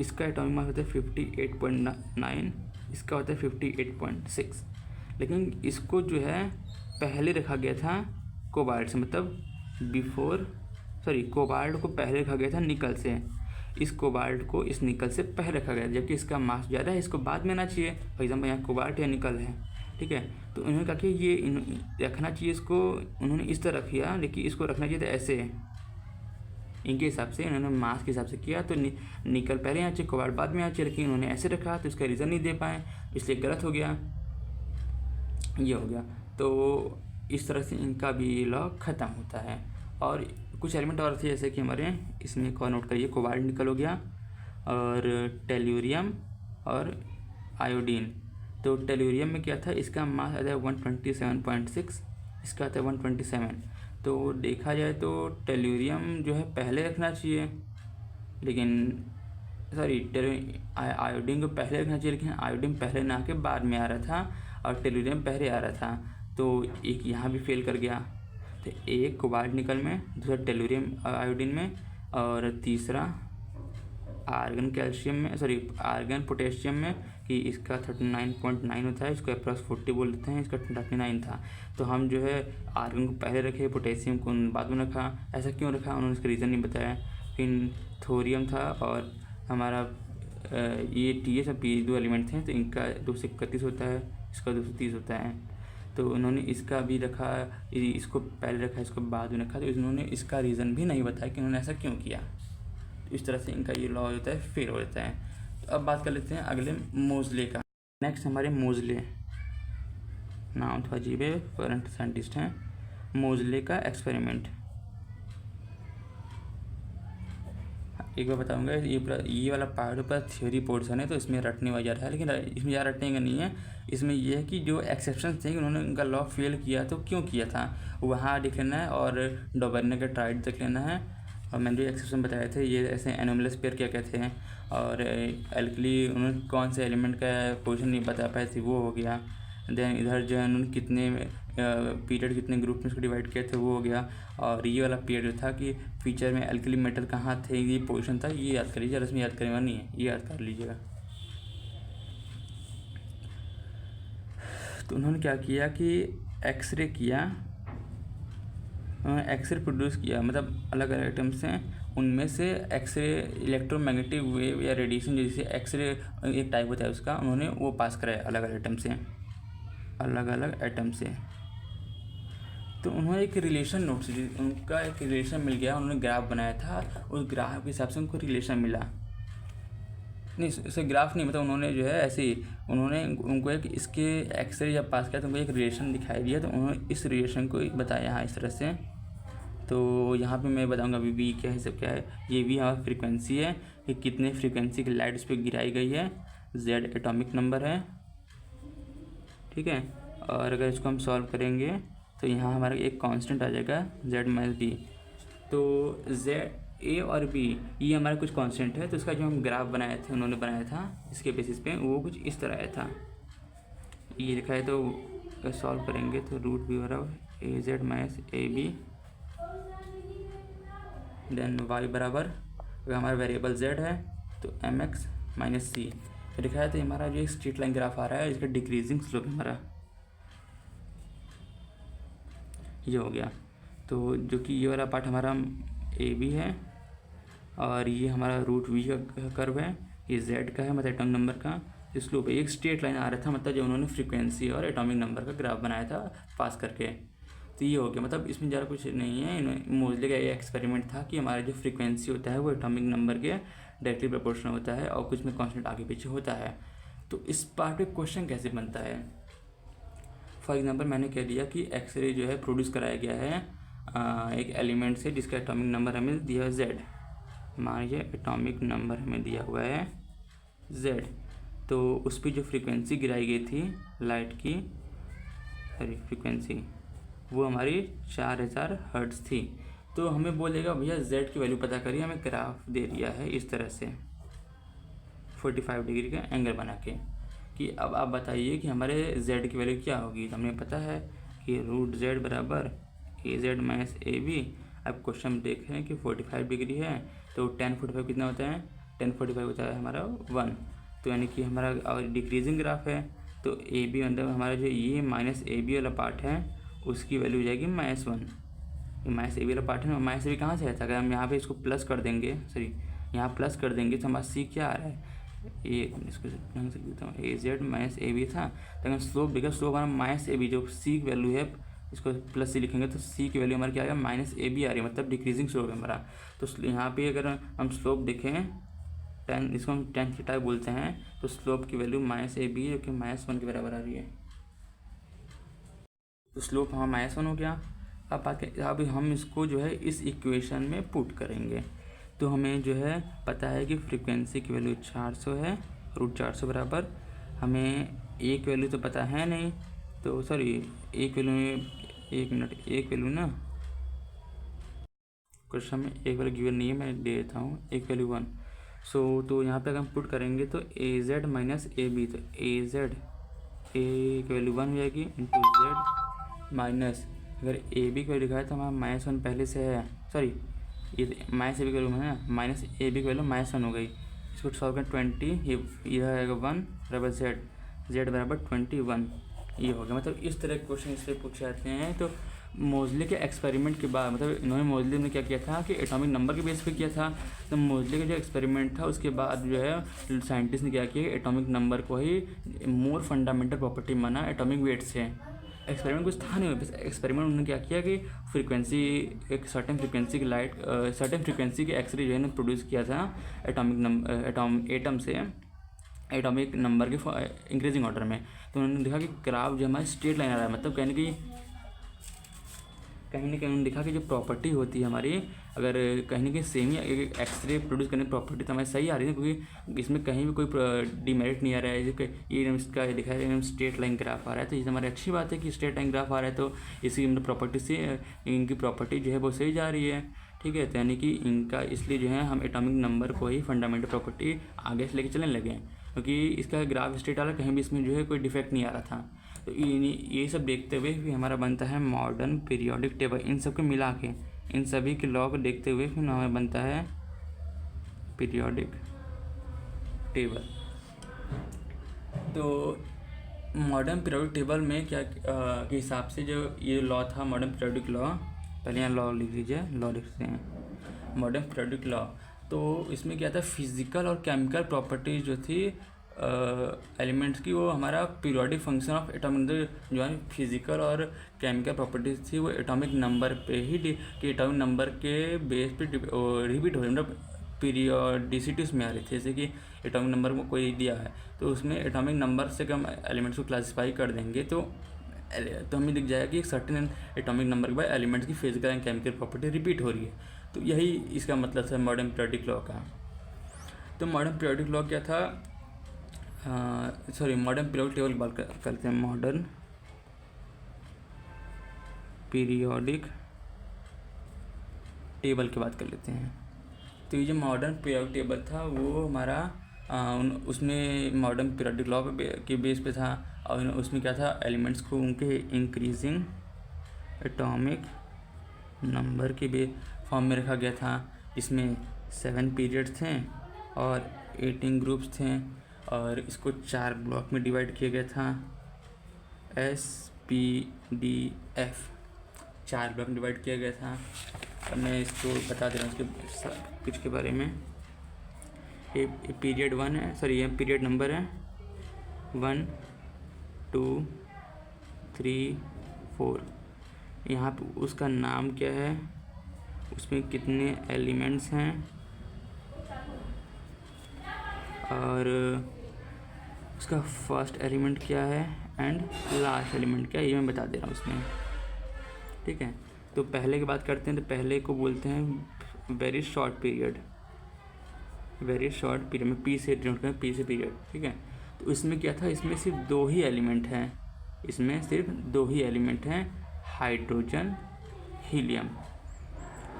इसका एटॉमिक मास होता है 58.9, इसका होता है 58.6, लेकिन इसको जो है पहले रखा गया था कोबाल्ट से, मतलब कोबाल्ट को पहले रखा गया था निकल से, इस कोबाल्ट को इस निकल से पहले रखा गया, जबकि इसका मास ज़्यादा है, इसको बाद में आना चाहिए। फॉर एग्जाम्पल यहाँ कोबाल्ट या निकल है, ठीक है, तो उन्होंने कहा कि ये रखना चाहिए इसको, उन्होंने इस तरह किया, लेकिन इसको रखना चाहिए था ऐसे, इनके हिसाब से उन्होंने मास के हिसाब से किया, तो निकल पहले यहाँ चाहिए, कोबाल्ट बाद में यहाँ चाहिए, लेकिन उन्होंने ऐसे रखा तो इसका रीज़न नहीं दे पाए, इसलिए गलत हो गया, ये हो गया। तो इस तरह से इनका भी लॉ ख़त्म होता है। और कुछ एलिमेंट और थे, जैसे कि हमारे इसमें एक और नोट करिए, कोबाल्ट निकल हो गया, और टेल्यूरियम और आयोडीन। तो टेल्यूरियम में क्या था, इसका मास आता है 127.6, इसका आता है 127। तो देखा जाए तो टेल्यूरियम जो है पहले रखना चाहिए, लेकिन आयोडीन को पहले रखना चाहिए, लेकिन आयोडीन पहले ना के बाद में आ रहा था, और टेल्यूरियम पहले आ रहा था, तो एक यहाँ भी फेल कर गया। तो एक कोबाल्ट निकल में, दूसरा टेल्यूरियम आयोडीन में, और तीसरा आर्गन पोटेशियम में, कि इसका 39.9 होता है, इसको अप्रॉक्स 40 बोल देते हैं, इसका 39 था। तो हम जो है आर्गन को पहले रखे, पोटेशियम को बाद में रखा, ऐसा क्यों रखा उन्होंने इसका रीज़न नहीं बताया। फिर थोरियम था, और हमारा ये TS और P दो एलिमेंट थे, तो इनका 231 होता है, इसका 230 होता है, तो उन्होंने इसका भी रखा, इसको पहले रखा, इसको बाद में रखा, तो इन्होंने इसका रीज़न भी नहीं बताया कि उन्होंने ऐसा क्यों किया। तो इस तरह से इनका ये लॉ होता है, फेल हो जाता है। तो अब बात कर लेते हैं अगले मोज़ले का। नेक्स्ट हमारे मोज़ले, नाम था अजीब है, करंट साइंटिस्ट हैं। मोज़ले का एक्सपेरिमेंट, एक बार बताऊंगा, ये वाला पार्ट ऊपर थ्योरी पोर्शन है, तो इसमें रटने वाला जा रहा है, लेकिन इसमें ज़्यादा रटने का नहीं है। इसमें यह है कि जो एक्सेप्शन थे उन्होंने उनका लॉ फेल किया, तो क्यों किया था वहाँ देख लेना है, और डोबर्ने का ट्राइड देख लेना है। और मैंने जो एक्सेप्शन बताए थे, ये ऐसे एनोमलस पेयर क्या कहते हैं, और एल्कली उन्होंने कौन से एलिमेंट का पोजीशन नहीं बता पाए थे, वो हो गया। देन इधर जो है उन्होंने कितने पीरियड कितने ग्रुप में उसको डिवाइड किए थे, वो हो गया। और ये वाला पीरियड जो था कि फीचर में एल्कली मेटल कहाँ थे, ये पोजीशन था, ये याद कर लीजिए, रस्म याद करने वाला नहीं है, ये याद कर लीजिएगा। तो उन्होंने क्या किया कि एक्सरे किया, एक्सरे प्रोड्यूस किया, मतलब अलग अलग आइटम्स हैं, उनमें से एक्सरे इलेक्ट्रोमैग्नेटिक वेव या रेडिएशन जैसे एक्सरे एक टाइप होता है उसका, उन्होंने वो पास कराया अलग अलग आइटम से। तो उन्होंने एक रिलेशन नोट से उनका एक रिलेशन मिल गया, उन्होंने ग्राफ बनाया था, उस ग्राफ के हिसाब से उनको रिलेशन मिला, नहीं इसे ग्राफ नहीं, मतलब उन्होंने जो है ऐसे ही उन्होंने उनको एक इसके एक्सरे जब पास किया तो उनको एक रिलेशन दिखाई दिया, तो उन्होंने इस रिलेशन को बताया यहाँ इस तरह से। तो यहाँ पे मैं बताऊँगा अभी वी क्या है, सब क्या है। ये वी हमारा फ्रीक्वेंसी है कि कितने फ्रीक्वेंसी की लाइट उस पर गिराई गई है, जेड एटॉमिक नंबर है, ठीक है। और अगर इसको हम सॉल्व करेंगे तो यहाँ हमारा एक कांस्टेंट आ जाएगा Z-B। तो A और B ये हमारे कुछ कांस्टेंट है, तो इसका जो हम ग्राफ बनाए थे, उन्होंने बनाया था इसके बेसिस पे, वो कुछ इस तरह आया था, ये लिखा है। तो सॉल्व करेंगे तो रूट बी बराबर AZ minus AB, then y बराबर, अगर हमारा वेरिएबल z है तो mx माइनस c लिखा है। तो हमारा जो एक स्ट्रेट लाइन ग्राफ आ रहा है, इसका डिक्रीजिंग स्लोप हमारा ये हो गया। तो जो कि ये वाला पार्ट हमारा ए बी है और ये हमारा रूट वी का कर्व है, ये जेड का है मतलब एटॉमिक नंबर का स्लोप है। एक स्ट्रेट लाइन आ रहा था मतलब जब उन्होंने फ्रीक्वेंसी और एटॉमिक नंबर का ग्राफ बनाया था पास करके। तो ये हो गया, मतलब इसमें ज़्यादा कुछ नहीं है। मोजले का ये एक्सपेरिमेंट था कि हमारा जो फ्रीक्वेंसी होता है वो एटॉमिक नंबर के डायरेक्टली प्रोपोर्शनल होता है और कुछ में कॉन्स्टेंट आगे पीछे होता है। तो इस पार्ट में क्वेश्चन कैसे बनता है, फॉर एग्जांपल मैंने कह दिया कि एक्सरे जो है प्रोड्यूस कराया गया है एक एलिमेंट से जिसका एटॉमिक नंबर हमें दिया है जेड। मान लीजिए एटॉमिक नंबर हमें दिया हुआ है जेड, तो उस पर जो फ्रीक्वेंसी गिराई गई थी लाइट की फ्रीक्वेंसी वो हमारी 4000 हर्ट्ज थी। तो हमें बोलेगा भैया जेड की वैल्यू पता करिए, हमें ग्राफ दे दिया है इस तरह से 45 डिग्री का एंगल बना के कि अब आप बताइए कि हमारे z की वैल्यू क्या होगी। तो हमें पता है कि रूट जेड बराबर ए जेड माइनस ए बी। अब क्वेश्चन देख रहे हैं कि 45 डिग्री है तो tan 45 कितना होता है, tan 45 होता है हमारा 1। तो यानी कि हमारा और डिक्रीजिंग ग्राफ है तो ए बी मतलब हमारा जो ये माइनस ए बी वाला पार्ट है उसकी वैल्यू हो जाएगी -1। ये माइनस ए बी वाला पार्ट है, माइनस ए बी कहाँ से आया था, अगर हम यहाँ पे इसको प्लस कर देंगे, सॉरी यहाँ प्लस कर देंगे तो हमारा सी क्या आ रहा है, इसको ढंग से लिखता हूँ ए जेड माइनस ए बी था। तो अगर स्लोप देखा, स्लोप हमारा माइनस ए बी जो सी की वैल्यू है इसको प्लस से लिखेंगे तो सी की वैल्यू हमारी क्या आ गया माइनस ए बी आ रही है, मतलब डिक्रीजिंग स्लोप है हमारा। तो यहाँ पे अगर हम स्लोप देखें tan, इसको हम tan थीटा बोलते हैं, तो स्लोप की वैल्यू माइनस ए बी जो कि -1 के बराबर आ रही है। तो स्लोप हमारा -1 हो गया। अब हम इसको जो है इस इक्वेशन में पुट करेंगे तो हमें जो है पता है कि फ्रीक्वेंसी की वैल्यू 400 है, रूट 400 बराबर हमें एक वैल्यू तो पता है नहीं, तो सॉरी एक वैल्यू एक वैल्यू ना क्वेश्चन में एक वैल्यू गिवन नहीं है, मैं दे देता हूँ एक वैल्यू 1। तो यहाँ पे अगर हम पुट करेंगे तो ए जेड माइनस ए बी, तो ए जेड ए की वैल्यू 1 हो जाएगी इंटू जेड माइनस, अगर ए बी की वैल्यू लिखा है तो हमारा -1 पहले से है, सॉरी ये माइनस ए बी की वैल्यू है ना, माइनस ए बी की वैल्यू -1 हो गई। इसको सॉल्व करें 20, ये आएगा 1 बराबर जेड बराबर 21, ये हो गया। मतलब इस तरह के क्वेश्चन इससे पूछे जाते हैं। तो मोजले के एक्सपेरिमेंट के बाद मतलब इन्होंने मोजले ने क्या किया था कि एटॉमिक नंबर के बेस पे किया था, तो मोजले का जो एक्सपेरिमेंट था उसके बाद जो है साइंटिस्ट ने क्या किया एटॉमिक नंबर को ही मोर फंडामेंटल प्रॉपर्टी माना एटॉमिक वेट से। एक्सपेरिमेंट कुछ था नहीं, बस एक्सपेरिमेंट उन्होंने क्या किया कि फ्रीक्वेंसी एक सर्टेन फ्रीक्वेंसी की लाइट सर्टेन फ्रीक्वेंसी के एक्सरे जो है प्रोड्यूस किया था एटम से एटॉमिक नंबर के इंक्रीजिंग ऑर्डर में। तो उन्होंने देखा कि ग्राफ जो हमारा स्ट्रेट लाइन आ रहा है, मतलब कहीं ना कहीं उन्होंने देखा कि जो प्रॉपर्टी होती है हमारी, अगर कहीं ना कहीं सेम ही एक्सरे प्रोड्यूस करने की प्रॉपर्टी तो हमारी सही आ रही है, क्योंकि इसमें कहीं भी कोई डिमेरिट नहीं आ रहा है। ये इसका दिखा है एकदम स्ट्रेट लाइन ग्राफ आ रहा है, तो ये हमारी अच्छी बात है कि स्ट्रेट लाइन ग्राफ आ रहा है, तो इसी प्रॉपर्टी से इनकी प्रॉपर्टी जो है वो सही जा रही है। ठीक है, तो यानी कि इनका इसलिए जो है हम एटॉमिक नंबर को ही फंडामेंटल प्रॉपर्टी आगे से लेके चलने लगे हैं, क्योंकि इसका ग्राफ स्ट्रेट आ रहा, कहीं भी इसमें जो है कोई डिफेक्ट नहीं आ रहा था। तो ये सब देखते हुए फिर हमारा बनता है मॉडर्न पीरियोडिक टेबल। इन सब को मिला के इन सभी के लॉ को देखते हुए फिर हमें बनता है पीरियोडिक टेबल। तो मॉडर्न पीरियोडिक टेबल में क्या के हिसाब से जो ये लॉ था मॉडर्न पीरियोडिक लॉ, पहले यहाँ लॉ लिख लीजिए, लॉ लिखते हैं मॉडर्न पीरियोडिक लॉ। तो इसमें क्या था फिजिकल और केमिकल प्रॉपर्टीज जो थी एलिमेंट्स की, वो हमारा पीरियोडिक फंक्शन ऑफ एटॉमिक जो है फिजिकल और केमिकल प्रॉपर्टीज थी वो एटॉमिक नंबर पे ही कि एटॉमिक नंबर के बेस पे रिपीट हो रही, मतलब पीरियोडिसिटी उसमें आ रही थी। जैसे कि एटॉमिक नंबर को कोई दिया है तो उसमें एटॉमिक नंबर से हम एलिमेंट्स को क्लासीफाई कर देंगे तो हमें दिख जाएगा कि एक सर्टेन एटॉमिक नंबर के बाद एलिमेंट्स की physical and chemical property repeat हो रही है। तो यही इसका मतलब था मॉडर्न पीरियोडिक लॉ का। तो मॉडर्न पीरियोडिक लॉ क्या था, मॉडर्न पीरियोडिक टेबल की बात करते हैं। मॉडर्न पीरियोडिक टेबल की बात कर लेते हैं। तो ये जो मॉडर्न पीरियोडिक टेबल था वो हमारा उसमें मॉडर्न पीरियोडिक लॉ के बेस पे था, और उसमें क्या था एलिमेंट्स को उनके इंक्रीजिंग एटॉमिक नंबर के फॉर्म में रखा गया था। इसमें 7 पीरियड्स थे और 18 ग्रुप्स थे, और इसको 4 ब्लॉक में डिवाइड किया गया था, SPDF 4 ब्लॉक में डिवाइड किया गया था। अब मैं इसको बता दे रहा हूँ उसके कुछ के बारे में। ये पीरियड 1 है, सॉरी ये पीरियड नंबर है 1 2 3 4। यहाँ पे उसका नाम क्या है, उसमें कितने एलिमेंट्स हैं और उसका फर्स्ट एलिमेंट क्या है एंड लास्ट एलिमेंट क्या है, ये मैं बता दे रहा हूँ उसमें। ठीक है, तो पहले की बात करते हैं। तो पहले को बोलते हैं very short period, very short period में पी से डिनोट करें, पी से पीरियड। ठीक है, तो इसमें क्या था, इसमें सिर्फ 2 ही एलिमेंट हैं, इसमें सिर्फ 2 ही एलिमेंट हैं, हाइड्रोजन हीलियम।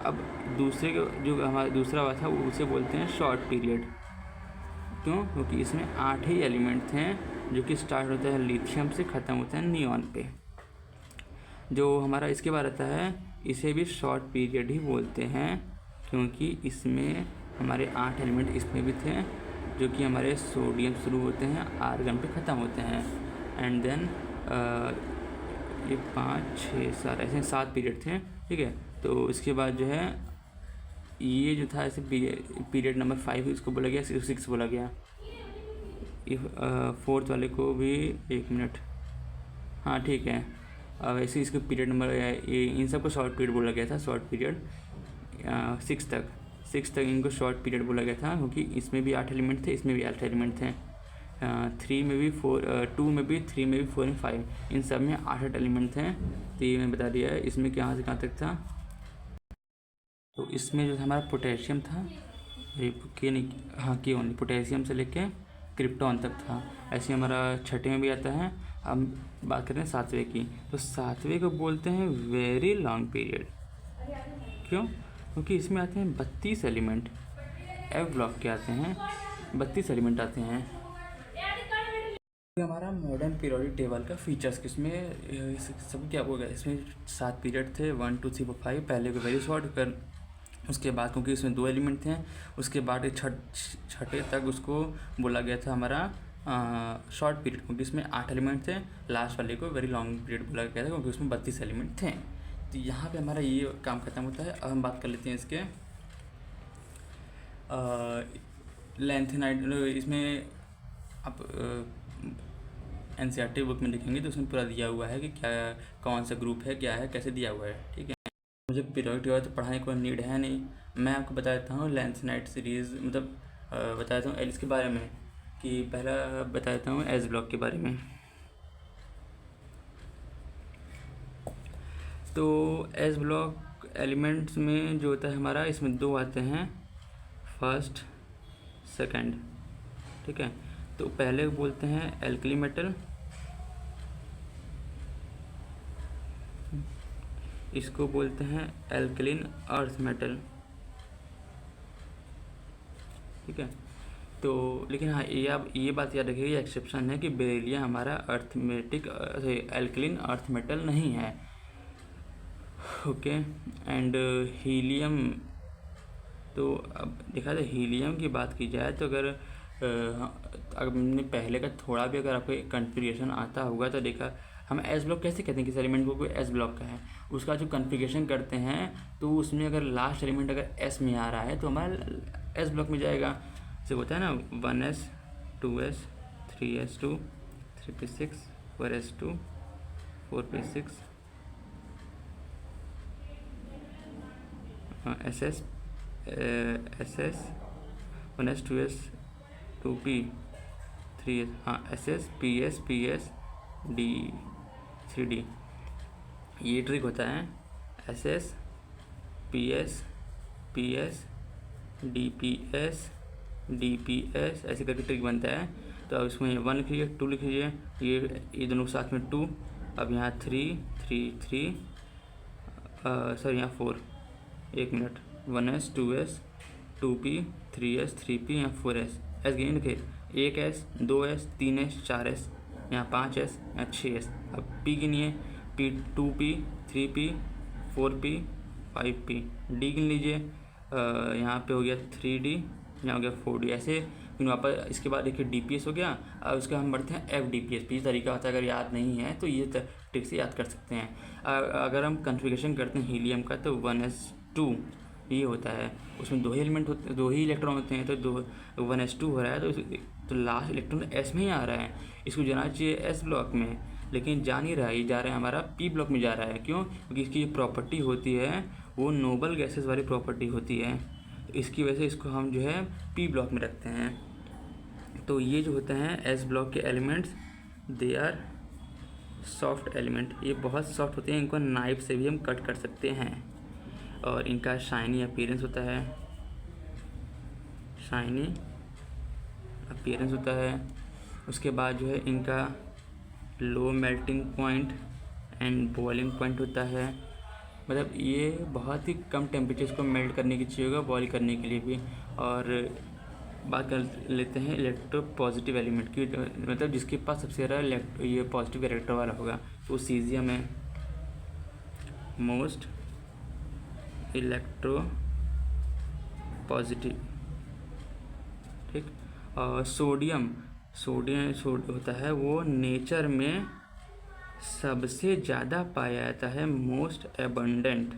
अब दूसरे का जो हमारा दूसरा हुआ था उसे बोलते हैं शॉर्ट पीरियड। क्यों? क्योंकि इसमें 8 ही एलिमेंट हैं जो कि स्टार्ट होता है लिथियम से, ख़त्म होता है नियॉन पे। जो हमारा इसके बाद आता है इसे भी शॉर्ट पीरियड ही बोलते हैं, क्योंकि इसमें हमारे 8 एलिमेंट इसमें भी थे जो कि हमारे सोडियम शुरू होते हैं, आर्गन पे ख़त्म होते हैं। एंड देन ये 5 6 7 ऐसे 7 पीरियड थे। ठीक है, तो इसके बाद जो है ये जो था ऐसे पीरियड नंबर 5 इसको बोला गया, 6 बोला गया। ये 4th वाले को भी 1 मिनट, हाँ ठीक है। अब ऐसे इसको पीरियड नंबर ये इन सबको शॉर्ट पीरियड बोला गया था, शॉर्ट पीरियड 6 तक इनको शॉर्ट पीरियड बोला गया था, क्योंकि इसमें भी 8 एलिमेंट थे, इसमें भी 8 एलिमेंट थे। 3 में भी 4, 2 में भी, 3 में भी, 4 में 5, इन सब में 8 एलिमेंट थे। तो ये मैं बता दिया है। इसमें कहाँ से कहाँ तक था, तो इसमें जो हमारा पोटेशियम था, के नहीं, हाँ के ओनली, पोटेशियम से लेके क्रिप्टॉन तक था। ऐसे हमारा छठे में भी आता है। हम बात करें 7वें की, तो 7वें को बोलते हैं वेरी लॉन्ग पीरियड। क्यों? क्योंकि इसमें आते हैं 32 एलिमेंट, एफ ब्लॉक के आते हैं 32 एलिमेंट आते हैं। हमारा मॉडर्न पीरियोडिक टेबल का फीचर्स किसमें सब क्या होगा, इसमें 7 पीरियड थे 1 2 3 4 5। पहले को वेरी शॉर्ट कर, उसके बाद क्योंकि इसमें 2 एलिमेंट थे, उसके बाद छठे तक उसको बोला गया था हमारा शॉर्ट पीरियड, क्योंकि इसमें 8 एलिमेंट थे। लास्ट वाले को वेरी लॉन्ग पीरियड बोला गया था, क्योंकि उसमें 32 एलिमेंट थे। तो यहाँ पे हमारा ये काम खत्म होता है। अब हम बात कर लेते हैं इसके लेंथेनाइड। इसमें आप NCERT बुक में लिखेंगे तो उसमें पूरा दिया हुआ है कि क्या कौन सा ग्रुप है, क्या है, कैसे दिया हुआ है। ठीक है, मुझे पीरियोडिक टेबल तो पढ़ाने को नीड है नहीं, मैं आपको बता देता हूँ लेंथेनाइड सीरीज़, मतलब बता देता हूँ इसके बारे में। कि पहला बता देता हूँ एस ब्लॉक के बारे में। तो एस ब्लॉक एलिमेंट्स में जो होता है हमारा, इसमें 2 आते हैं, फर्स्ट सेकंड। ठीक है, तो पहले बोलते हैं एल्कली मेटल, इसको बोलते हैं एल्कलिन अर्थ मेटल। ठीक है, तो लेकिन हाँ ये बात याद रखिए, ये एक्सेप्शन है कि बेरिलियम हमारा अर्थमेटिक एल्कलिन अर्थ मेटल नहीं है। ओके, एंड हीलियम, तो अब देखा जाए हीलियम की बात की जाए तो अगर हमने पहले का थोड़ा भी अगर आपको कन्फिग्रेशन आता होगा तो देखा, हम एस ब्लॉक कैसे कहते हैं किस एलिमेंट को कोई एस ब्लॉक का है, उसका जो कन्फिग्रेशन करते हैं तो उसमें अगर लास्ट एलिमेंट अगर एस में आ रहा है तो हमारा एस ब्लॉक में जाएगा। जैसे होता है ना 1s 2s 3s2 3p6 4s2 4p6 SS 1s 2s 2p 3s, हाँ SS PS PS D 3D, ये ट्रिक होता है। SS PS PS DPS DPS ऐसे करके ट्रिक बनता है। तो अब इसमें 1 लिखिए, 2 लिखिए, ये दोनों साथ में 2। अब यहाँ 3 3 3 सर यहाँ 4, 1 minute, 1s 2s 2p 3s 3p यहाँ 4s, एस गेन लिखे 1s 2s 3s 4s, यहाँ 5s यहाँ 6s। अब p गिनिए, p 2p 3p 4p 5p, d गिन लीजिए, यहाँ पे हो गया 3d, यहाँ हो गया 4d। ऐसे फिर वापस इसके बाद देखिए DPS हो गया। अब उसके हम बढ़ते हैं FDPS पे। ये तरीका होता है, अगर याद नहीं है तो ये ट्रिक से याद कर सकते हैं। अगर हम कॉन्फ़िगरेशन करते हैं हीलियम का तो 1s2 ये होता है, उसमें 2 ही एलिमेंट होते, 2 ही इलेक्ट्रॉन होते हैं, तो 1s2 हो रहा है तो लास्ट इलेक्ट्रॉन S में ही आ रहा है। इसको जाना चाहिए S ब्लॉक में, लेकिन जा नहीं रहा है, ये जा रहा है हमारा P ब्लॉक में जा रहा है। क्यों? क्योंकि इसकी प्रॉपर्टी होती है वो नोबल गैसेस वाली प्रॉपर्टी होती है, इसकी वजह से इसको हम जो है P ब्लॉक में रखते हैं। तो ये जो होते हैं S ब्लॉक के elements, they are soft element, ये बहुत सॉफ्ट होते हैं, इनको नाइफ से भी हम कट कर सकते हैं और इनका शाइनी अपीयरेंस होता है, शाइनी अपीयरेंस होता है। उसके बाद जो है इनका low melting point and boiling point होता है, मतलब ये बहुत ही कम टेम्परेचर को मेल्ट करने की चाहिए होगा, बॉयल करने के लिए भी। और बात कर लेते हैं इलेक्ट्रो पॉजिटिव एलिमेंट की, मतलब जिसके पास सबसे ज़्यादा ये पॉजिटिव कैरेक्टर वाला होगा, तो सीजियम है मोस्ट इलेक्ट्रो पॉजिटिव, ठीक। और सोडियम होता है वो नेचर में सबसे ज़्यादा पाया जाता है, मोस्ट एबंडेंट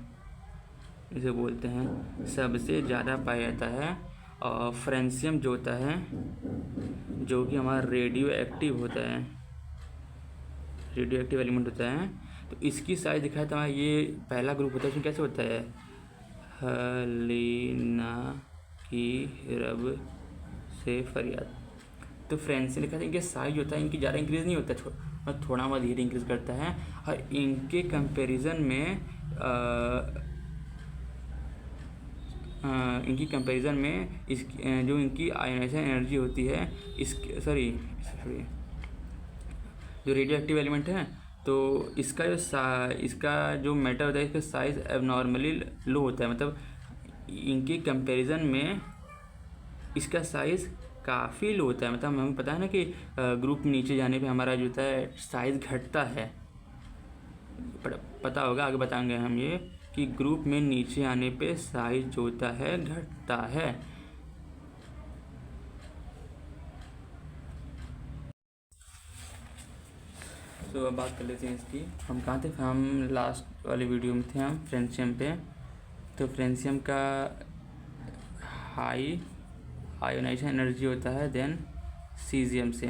इसे बोलते हैं, सबसे ज़्यादा पाया जाता है। और फ्रेंसियम जो होता है, जो कि हमारा रेडियो एक्टिव होता है, रेडियो एक्टिव एलिमेंट होता है, तो इसकी साइज दिखाया था, ये पहला ग्रुप होता है, इसमें कैसे होता है, हलीना की रब से फरियाद। तो फ्रेंसियम लिखा था, इनके साइज होता है, इनकी ज़्यादा इंक्रीज़ नहीं होता, थोड़ा बहुत धीरे इंक्रीज़ करता है। और इनके कंपैरिजन में इस जो इनकी आयोनाइजेशन एनर्जी होती है, जो रेडियो एक्टिव एलिमेंट है, तो इसका जो मैटर होता है, इसका साइज़ एबनॉर्मली लो होता है, मतलब इनके कंपैरिजन में इसका साइज़ काफ़ी लो होता है। मतलब हमें पता है ना कि ग्रुप नीचे जाने पे हमारा जो होता है साइज़ घटता है, पता होगा, आगे बताएंगे हम ये कि ग्रुप में नीचे आने पे साइज़ जो होता है घटता है। तो अब बात कर लेते हैं इसकी, हम कहाँ थे, हम लास्ट वाली वीडियो में थे, हम फ्रेंसियम पे। तो फ्रेंसियम का हाई आयोनाइजेशन एनर्जी होता है देन सीजियम से।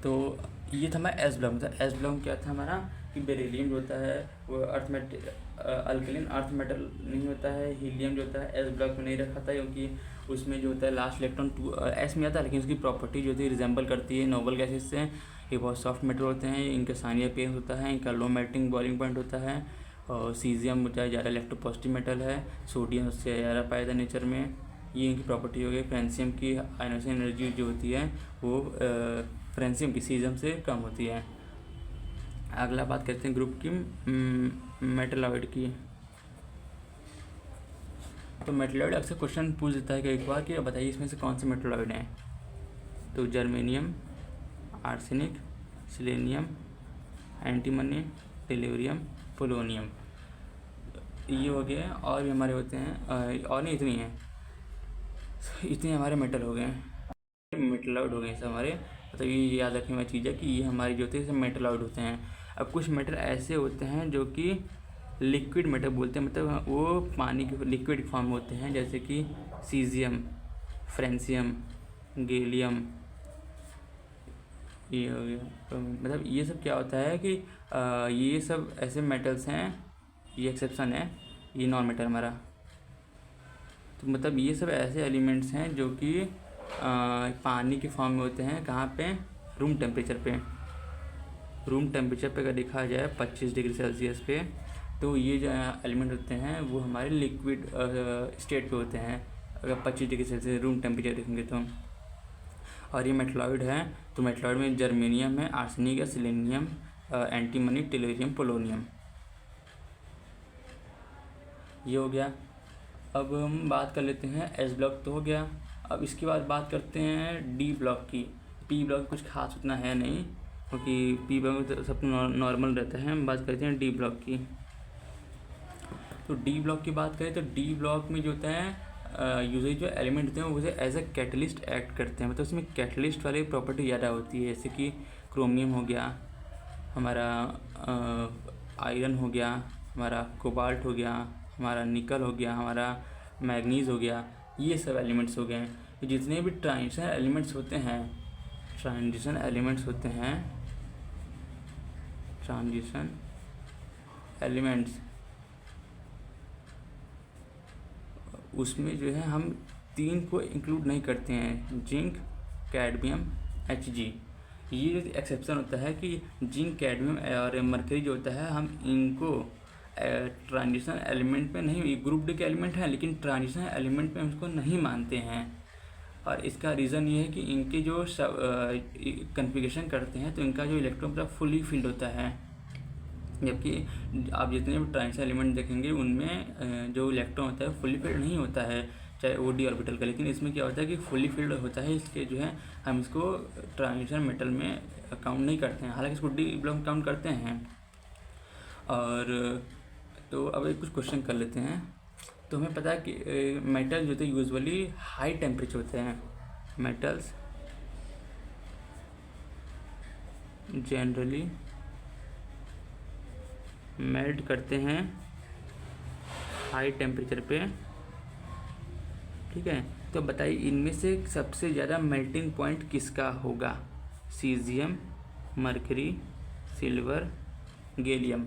तो ये था हमारा एस ब्लॉक, मतलब एस ब्लॉक क्या था हमारा कि बेरिलियम जो होता है वो अल्कलीन अर्थ मेटल नहीं होता है। हीलियम जो होता है एस ब्लॉक में नहीं रखा था, क्योंकि उसमें जो होता है लास्ट इलेक्ट्रॉन एस में आता है, लेकिन उसकी प्रॉपर्टी जो होती है रिजेंबल करती है नोबल गैसेस से। ये बहुत सॉफ्ट मेटल होते हैं, इनका साइनी अपीयरेंस होता है, इनका लो मेल्टिंग बॉइलिंग पॉइंट होता है। और सीजियम होता है ज़्यादा इलेक्ट्रोपॉजिटिव मेटल है, सोडियम उससे ज़्यादा पाया जाता है नेचर में, ये इनकी प्रॉपर्टी हो गई। फ्रेंसियम की आयोनाइजेशन एनर्जी जो होती है वो फ्रेंसियम की सीजियम से कम होती है। अगला बात करते हैं ग्रुप की मेटलॉइड की। तो मेटलॉइड अक्सर क्वेश्चन पूछ देता है कि एक बार कि बताइए इसमें से कौन से मेटलॉइड हैं। तो germanium, arsenic, selenium, antimony, tellurium, polonium, ये हो गए। और भी हमारे होते हैं, और नहीं इतने हमारे मेटल हो गए, मेटलॉइड हो गए सब हमारे। मतलब ये याद रखने वाली चीज़ है कि ये हमारी जो होते हैं सब मेटलॉइड होते हैं। अब कुछ मेटल ऐसे होते हैं जो कि लिक्विड मेटल बोलते हैं, मतलब वो पानी के लिक्विड फॉर्म में होते हैं, जैसे कि सीजियम, फ्रेंसियम, गैलियम, ये हो गया। तो मतलब ये सब क्या होता है कि ये सब ऐसे मेटल्स हैं, ये एक्सेप्शन है, ये नॉन मेटल हमारा। तो मतलब ये सब ऐसे एलिमेंट्स हैं जो कि पानी के फॉर्म में होते हैं, कहाँ पे, रूम टेम्परेचर पे। रूम टेम्परेचर पे अगर देखा जाए 25 डिग्री सेल्सियस पे, तो ये जो एलिमेंट होते हैं वो हमारे लिक्विड स्टेट पे होते हैं अगर 25 डिग्री सेल्सियस रूम टेम्परेचर देखेंगे तो। और ये मेटलॉइड है, तो मेटलॉइड में जर्मेनियम है, आर्सेनिक है, सिलेनियम, एंटीमनी, टेल्यूरियम, पोलोनियम, ये हो गया। अब हम बात कर लेते हैं एस ब्लॉक तो हो गया। अब इसके बाद बात करते हैं डी ब्लॉक की। पी ब्लॉक कुछ खास उतना है नहीं, क्योंकि पी ब्लॉक तो सब नॉर्मल रहता है। हम बात करते हैं डी ब्लॉक की। तो डी ब्लॉक की बात करें तो डी ब्लॉक में जो होता है यूजली जो एलिमेंट होते हैं वो एज ए कैटलिस्ट एक्ट करते हैं, मतलब उसमें कैटलिस्ट वाली प्रॉपर्टी ज़्यादा होती है, जैसे कि क्रोमियम हो गया, हमारा आयरन हो गया, हमारा कोबाल्ट हो गया, हमारा निकल हो गया, हमारा मैग्नीज हो गया, ये सब एलिमेंट्स हो गए। तो जितने भी ट्रांजिशन एलिमेंट्स होते हैं उसमें जो है हम 3 को इंक्लूड नहीं करते हैं, जिंक, कैडमियम, Hg। ये जो एक्सेप्शन होता है कि जिंक, कैडमियम और मरकरी जो होता है, हम इनको ट्रांजिशन एलिमेंट में नहीं, ग्रुप डी के एलिमेंट हैं लेकिन ट्रांजिशन एलिमेंट में उसको नहीं मानते हैं। और इसका रीज़न ये है कि इनके जो कन्फिगरेशन करते हैं तो इनका जो इलेक्ट्रॉन पूरा फुली फिल्ड होता है, जबकि आप जितने भी ट्रांजिशन एलिमेंट देखेंगे उनमें जो इलेक्ट्रॉन होता है फुली फिल्ड नहीं होता है, चाहे वो डी ऑर्बिटल का। लेकिन इसमें क्या होता है कि फुली फिल्ड होता है, इसके जो है हम इसको ट्रांजिशन मेटल में काउंट नहीं करते हैं, हालांकि इसको डी ब्लॉक काउंट करते हैं। और तो अब एक कुछ क्वेश्चन कर लेते हैं। तो हमें पता है कि मेटल जो होते हैं यूजुअली हाई टेम्परेचर होते हैं, मेटल्स जनरली मेल्ट करते हैं हाई टेम्परेचर पे, ठीक है। तो बताइए इनमें से सबसे ज़्यादा मेल्टिंग पॉइंट किसका होगा? Caesium, mercury, silver, gallium.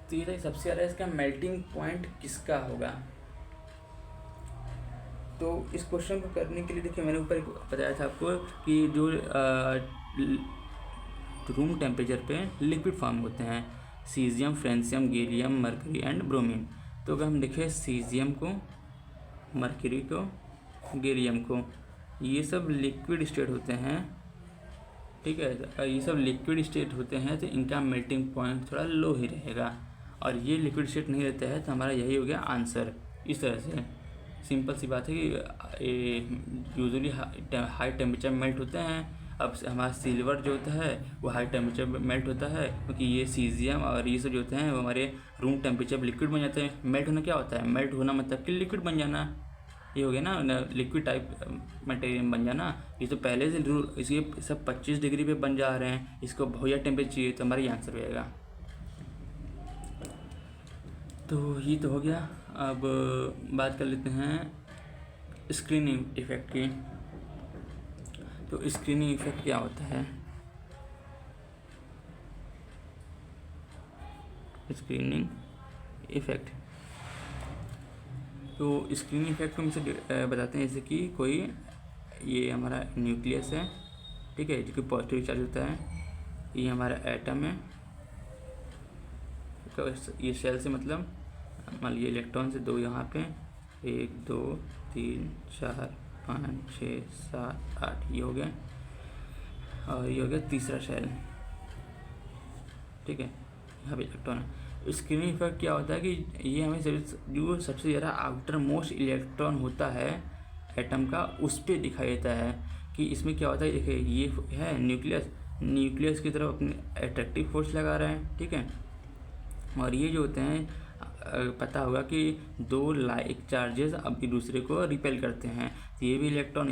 तो ये सबसे ज़्यादा इसका मेल्टिंग पॉइंट किसका होगा? तो इस क्वेश्चन को करने के लिए देखिए मैंने ऊपर बताया था आपको कि जो रूम टेम्परेचर पे लिक्विड फॉर्म होते हैं, caesium, francium, gallium, mercury and bromine. तो अगर हम देखें सीजियम को, मरकरी को, गैलियम को, ये सब लिक्विड स्टेट होते हैं, ठीक है। ये सब लिक्विड स्टेट होते हैं तो इनका मेल्टिंग पॉइंट थोड़ा लो ही रहेगा, और ये लिक्विड स्टेट नहीं रहता है तो हमारा यही हो गया आंसर। इस तरह से सिंपल सी बात है कि यूजुअली हाई टेम्परेचर मेल्ट होते हैं। अब हमारा सिल्वर जो होता है वो हाई टेम्परेचर मेल्ट होता है, क्योंकि ये सीजियम और ये सब जो होते हैं वो हमारे रूम टेम्परेचर लिक्विड बन जाते हैं। मेल्ट होना क्या होता है? मेल्ट होना मतलब कि लिक्विड बन जाना, ये हो गया ना, लिक्विड टाइप मटेरियल बन जाना। ये तो पहले से इसके सब 25 डिग्री पे बन जा रहे हैं, इसको बहुत ज़्यादा टेम्परेचर चाहिए, तो हमारा ये आंसर रहेगा। तो ये तो हो गया। अब बात कर लेते हैं स्क्रीनिंग इफेक्ट की। तो स्क्रीनिंग इफेक्ट क्या होता है? स्क्रीनिंग इफेक्ट, तो स्क्रीनिंग इफेक्ट को मुझसे बताते हैं, जैसे कि कोई ये हमारा न्यूक्लियस है, ठीक है, जो कि पॉजिटिव चार्ज होता है, ये हमारा एटम है, तो ये सेल से मतलब मान लीजिए इलेक्ट्रॉन से 2 यहाँ पे, 1 2 3 4 5 6 7 8 ये हो गया, और ये हो गया तीसरा सेल, ठीक है, यहाँ पे इलेक्ट्रॉन है। स्क्रीनिंग इफेक्ट क्या होता है कि ये हमें जो सबसे ज़्यादा आउटर मोस्ट इलेक्ट्रॉन होता है एटम का, उस पर दिखाई देता है कि इसमें क्या होता है। देखिए ये है न्यूक्लियस की तरफ अपने अट्रैक्टिव फोर्स लगा रहे हैं, ठीक है, और ये जो होते हैं पता होगा कि 2 लाइक चार्जेस अब एक दूसरे को रिपेल करते हैं। तो ये भी इलेक्ट्रॉन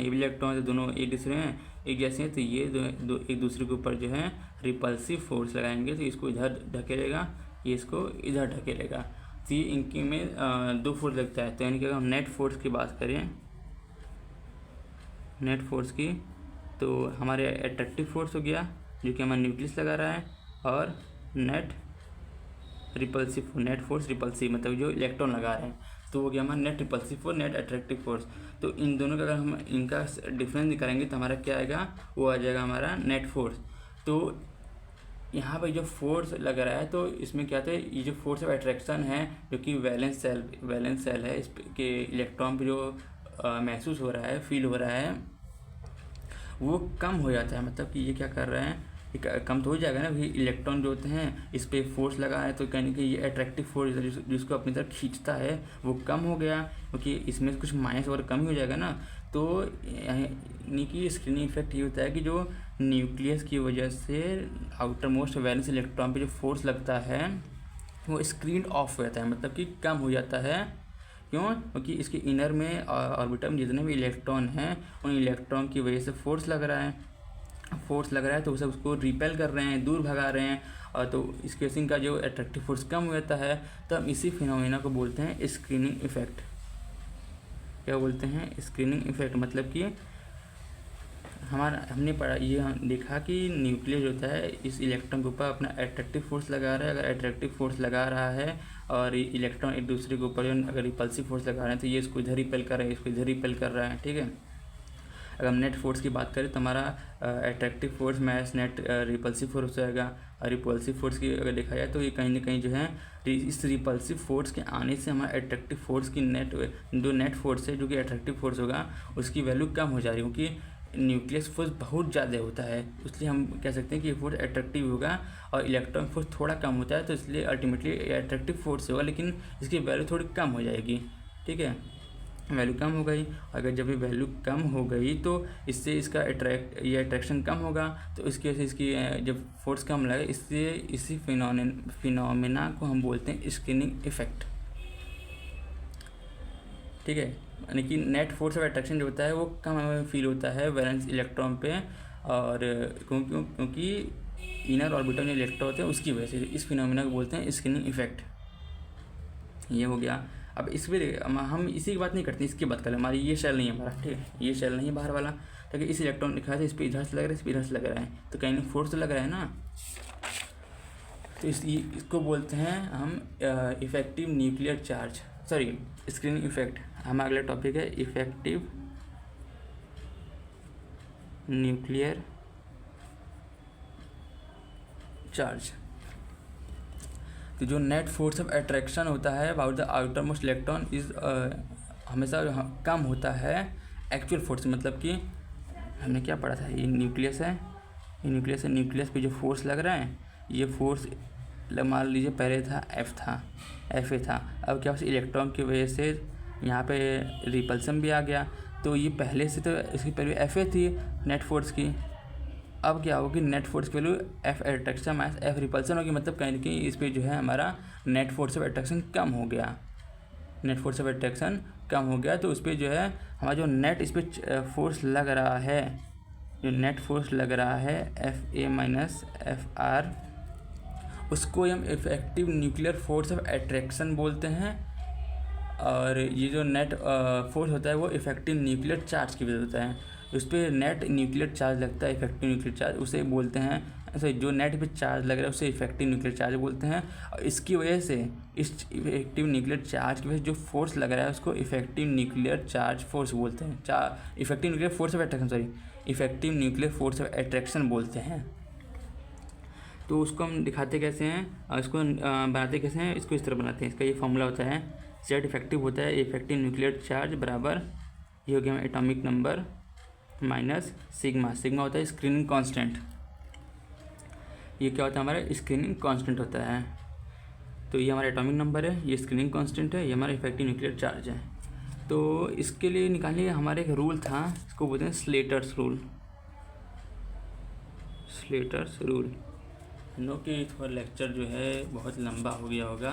तो दोनों एक जैसे हैं, तो ये दो एक दूसरे के ऊपर जो है रिपल्सिव फोर्स लगाएंगे, तो इसको इधर ढकेलेगा, ये इसको इधर ढकेलेगा। तो ये इनके में 2 फोर्स लगता है। तो यानी कि अगर हम नेट फोर्स की बात करें, नेट फोर्स की, तो हमारे अट्रैक्टिव फोर्स हो गया जो कि हमारा न्यूक्लियस लगा रहा है, और नेट फोर्स रिपल्सिव मतलब जो इलेक्ट्रॉन लगा रहे हैं, तो वो गया हमारा net repulsive force, net attractive force. तो इन दोनों का अगर हम इनका डिफरेंस निकालेंगे तो हमारा क्या आएगा? वो आ जाएगा हमारा नेट फोर्स। तो यहाँ पर जो फोर्स लग रहा है, तो इसमें क्या था, ये जो फोर्स ऑफ अट्रैक्शन है जो कि वैलेंस सेल है, इस के इलेक्ट्रॉन पर जो महसूस हो रहा है, फील हो रहा है, वो कम हो जाता है। मतलब कि ये क्या कर रहे हैं, कम तो हो जाएगा ना, इलेक्ट्रॉन जो होते हैं इस पर फोर्स लगा है, तो कहने कि ये अट्रैक्टिव फोर्स जिसको अपनी तरफ खींचता है वो कम हो गया, क्योंकि इसमें कुछ माइनस और कम ही हो जाएगा ना। तो यानी कि स्क्रीनिंग इफेक्ट ये होता है कि जो न्यूक्लियस की वजह से आउटर मोस्ट वैलेंस इलेक्ट्रॉन पे जो फोर्स लगता है वो स्क्रीन ऑफ हो जाता है, मतलब कि कम हो जाता है, क्यों? क्योंकि इसके इनर में ऑर्बिटल में जितने भी इलेक्ट्रॉन हैं उन इलेक्ट्रॉन की वजह से फोर्स लग रहा है, तो सब उसको रिपेल कर रहे हैं, दूर भगा रहे हैं, और तो इस केसिंग का जो अट्रैक्टिव फोर्स कम हो जाता है, तो हम इसी फिनोमेना को बोलते हैं स्क्रीनिंग इफेक्ट। क्या बोलते हैं? Screening effect. मतलब कि हमने पढ़ा, ये देखा कि न्यूक्लियस होता है इस इलेक्ट्रॉन के ऊपर अपना अट्रैक्टिव फोर्स लगा रहा है। अगर अट्रैक्टिव फोर्स लगा रहा है और इलेक्ट्रॉन एक दूसरे के ऊपर अगर रिपल्सिव फोर्स लगा रहे हैं, तो ये इसको इधर रिपेल कर रहा है, इसको इधर रिपेल कर रहा है, ठीक है। अगर हम नेट फोर्स की बात करें तो हमारा attractive force match net repulsive force हो जाएगा। और रिपल्सिव फोर्स की अगर देखा जाए तो ये कहीं ना कहीं जो है इस रिपल्सिव फोर्स के आने से हमारा अट्रैक्टिव फोर्स की नेट फोर्स है, जो कि अट्रैक्टिव फोर्स होगा, उसकी वैल्यू कम हो जाएगी, क्योंकि न्यूक्लियस फोर्स बहुत ज़्यादा होता है। इसलिए हम कह सकते हैं कि ये फोर्स अट्रैक्टिव होगा और इलेक्ट्रॉन फोर्स थोड़ा कम होता है, तो इसलिए अल्टीमेटली अट्रैक्टिव फोर्स होगा, लेकिन इसकी वैल्यू थोड़ी कम हो जाएगी, ठीक है। वैल्यू कम हो गई। अगर जब ये वैल्यू कम हो गई तो इससे इसका अट्रैक्शन कम होगा, तो इसकी वजह से इसकी जब फोर्स कम लगे, इससे इसी फिनोमेना को हम बोलते हैं स्क्रीनिंग इफेक्ट, ठीक है। यानी कि नेट फोर्स ऑफ अट्रैक्शन जो होता है वो कम हमें फील होता है वैलेंस इलेक्ट्रॉन पे, और क्योंकि इनर ऑर्बिटल में इलेक्ट्रॉन होते हैं उसकी वजह से इस फिनोमेना को बोलते हैं स्क्रीनिंग इफेक्ट। ये हो गया। अब इस पर हम इसी की बात नहीं करते, इसकी बात करें। हमारी ये शेल नहीं है हमारा, ठीक है, ये शेल नहीं है बाहर वाला, ताकि इस इलेक्ट्रॉन लिखा है, इस पर इधर से लग रहा है, इस पर इधर से लग रहा है, तो कहीं फोर्स तो लग रहा है ना। तो इसको बोलते हैं हम effective nuclear charge, sorry screening effect. हमारा अगला टॉपिक है इफेक्टिव न्यूक्लियर चार्ज। तो जो नेट फोर्स ऑफ अट्रैक्शन होता है about the outer most electron is हमेशा कम होता है एक्चुअल फोर्स। मतलब कि हमने क्या पढ़ा था, ये न्यूक्लियस है, न्यूक्लियस पे जो फोर्स लग रहा है, ये फोर्स मान लीजिए पहले था एफ ए था। अब क्या इलेक्ट्रॉन की वजह से यहाँ पे रिपल्सन भी आ गया, तो ये पहले से तो इसकी पहले एफ ए थी नेट फोर्स की। अब क्या होगी, नेट फोर्स की value F attraction minus F repulsion होगी। मतलब कहीं ना कहीं इस पर जो है हमारा नेट फोर्स ऑफ अट्रैक्शन कम हो गया, नेट फोर्स ऑफ अट्रैक्शन कम हो गया। तो उस पर जो है हमारा जो नेट इस पर फोर्स लग रहा है, जो नेट फोर्स लग रहा है F A minus F R, उसको हम effective nuclear force of attraction बोलते हैं। और ये जो नेट फोर्स होता है वो इफेक्टिव न्यूक्लियर चार्ज की वजह होता है। उस पर नेट न्यूक्लियर चार्ज लगता है, इफेक्टिव न्यूक्लियर चार्ज उसे बोलते हैं। ऐसे जो नेट पे चार्ज लग रहा है उसे इफेक्टिव न्यूक्लियर चार्ज बोलते हैं। और इसकी वजह से इस इफेक्टिव न्यूक्लियर चार्ज की वजह से जो फोर्स लग रहा है उसको इफेक्टिव न्यूक्लियर चार्ज फोर्स बोलते हैं। Effective nuclear force of attraction, sorry effective nuclear force of attraction बोलते हैं। तो उसको हम दिखाते कैसे हैं और इसको बनाते कैसे हैं, इसको इस तरह बनाते हैं। इसका ये फॉर्मूला होता है, जेड इफेक्टिव होता है इफेक्टिव न्यूक्लियर चार्ज बराबर, ये हो गया atomic number minus sigma. Sigma होता है स्क्रीनिंग कांस्टेंट। ये क्या होता है, हमारा स्क्रीनिंग कांस्टेंट होता है। तो ये हमारा एटॉमिक नंबर है, ये स्क्रीनिंग कांस्टेंट है, ये हमारा इफेक्टिव न्यूक्लियर चार्ज है। तो इसके लिए निकालने का हमारा एक रूल था, इसको बोलते हैं Slater's rule. Slater's rule no कि थोड़ा लेक्चर जो है बहुत लंबा हो गया होगा,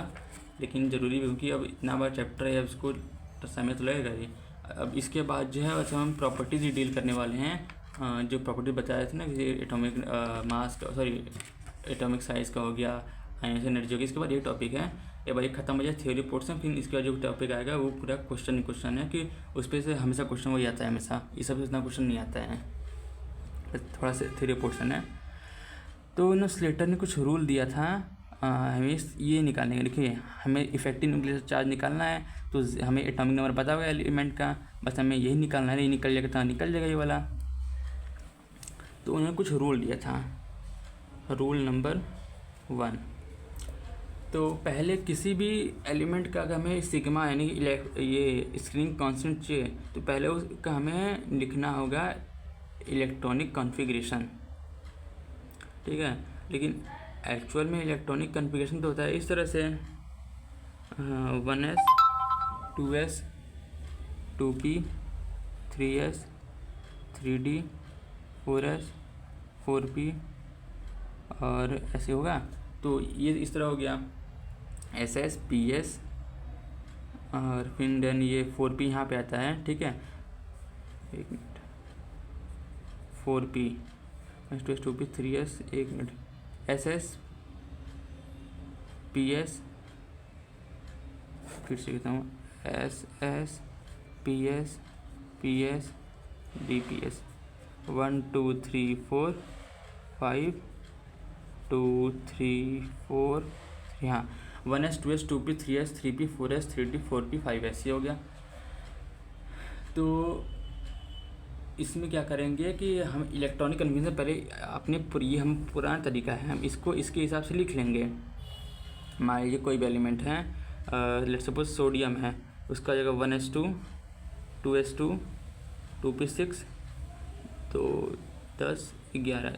लेकिन ज़रूरी है क्योंकि अब इतना बड़ा चैप्टर है, अब इसको समय तो लगेगा ही। अब इसके बाद जो है वैसे हम प्रॉपर्टीज ही डील करने वाले हैं। जो प्रॉपर्टी बताए थे ना, कि एटॉमिक मास का, सॉरी एटॉमिक साइज़ का हो गया, आयन एनर्जी होगी, इसके बाद ये टॉपिक है। ये भाई ख़त्म हो जाए थ्योरी पोर्शन, फिर इसके बाद जो टॉपिक आएगा वो पूरा क्वेश्चन है, कि उस पर से हमेशा क्वेश्चन वही आता है, हमेशा ये सब इतना क्वेश्चन नहीं आता है, थोड़ा सा थ्योरी पोर्शन है। तो ना स्लेटर ने कुछ रूल दिया था हमें ये निकालने का। देखिए हमें इफेक्टिव न्यूक्लियर चार्ज निकालना है, तो हमें एटॉमिक नंबर पता होगा एलिमेंट का, बस हमें यही निकालना है, ये निकल जाएगा तो निकल जाएगा ये वाला। तो उन्होंने कुछ रूल दिया था, रूल नंबर 1। तो पहले किसी भी एलिमेंट का अगर हमें सिग्मा यानी ये स्क्रीनिंग कांस्टेंट चाहिए, तो पहले उसका हमें लिखना होगा इलेक्ट्रॉनिक कॉन्फ़िगरेशन, ठीक है। लेकिन एक्चुअल में इलेक्ट्रॉनिक कॉन्फ़िगरेशन तो होता है इस तरह से 1s 2s 2p 3s 3d 4s 4p और ऐसे होगा। तो ये इस तरह हो गया SS PS और फिर देन ये 4p यहाँ पे आता है, ठीक है, एक minute, 4p S2 S2p 3s, एक मिनट, SS PS, फिर से कहता हूँ SS PS PS DPS 1 2 3 4 5 2 3 4 हाँ 1s 2s 2p 3s 3p 4s 3d 4p 5s ये हो गया। तो इसमें क्या करेंगे कि हम इलेक्ट्रॉनिक कन्वेंशन पहले अपने ये हम पुराना तरीका है, हम इसको इसके हिसाब से लिख लेंगे। मान लीजिए कोई भी एलिमेंट है, लेट सपोज सोडियम है, उसका जगह 1s2 2s2 2p6 तो 10 11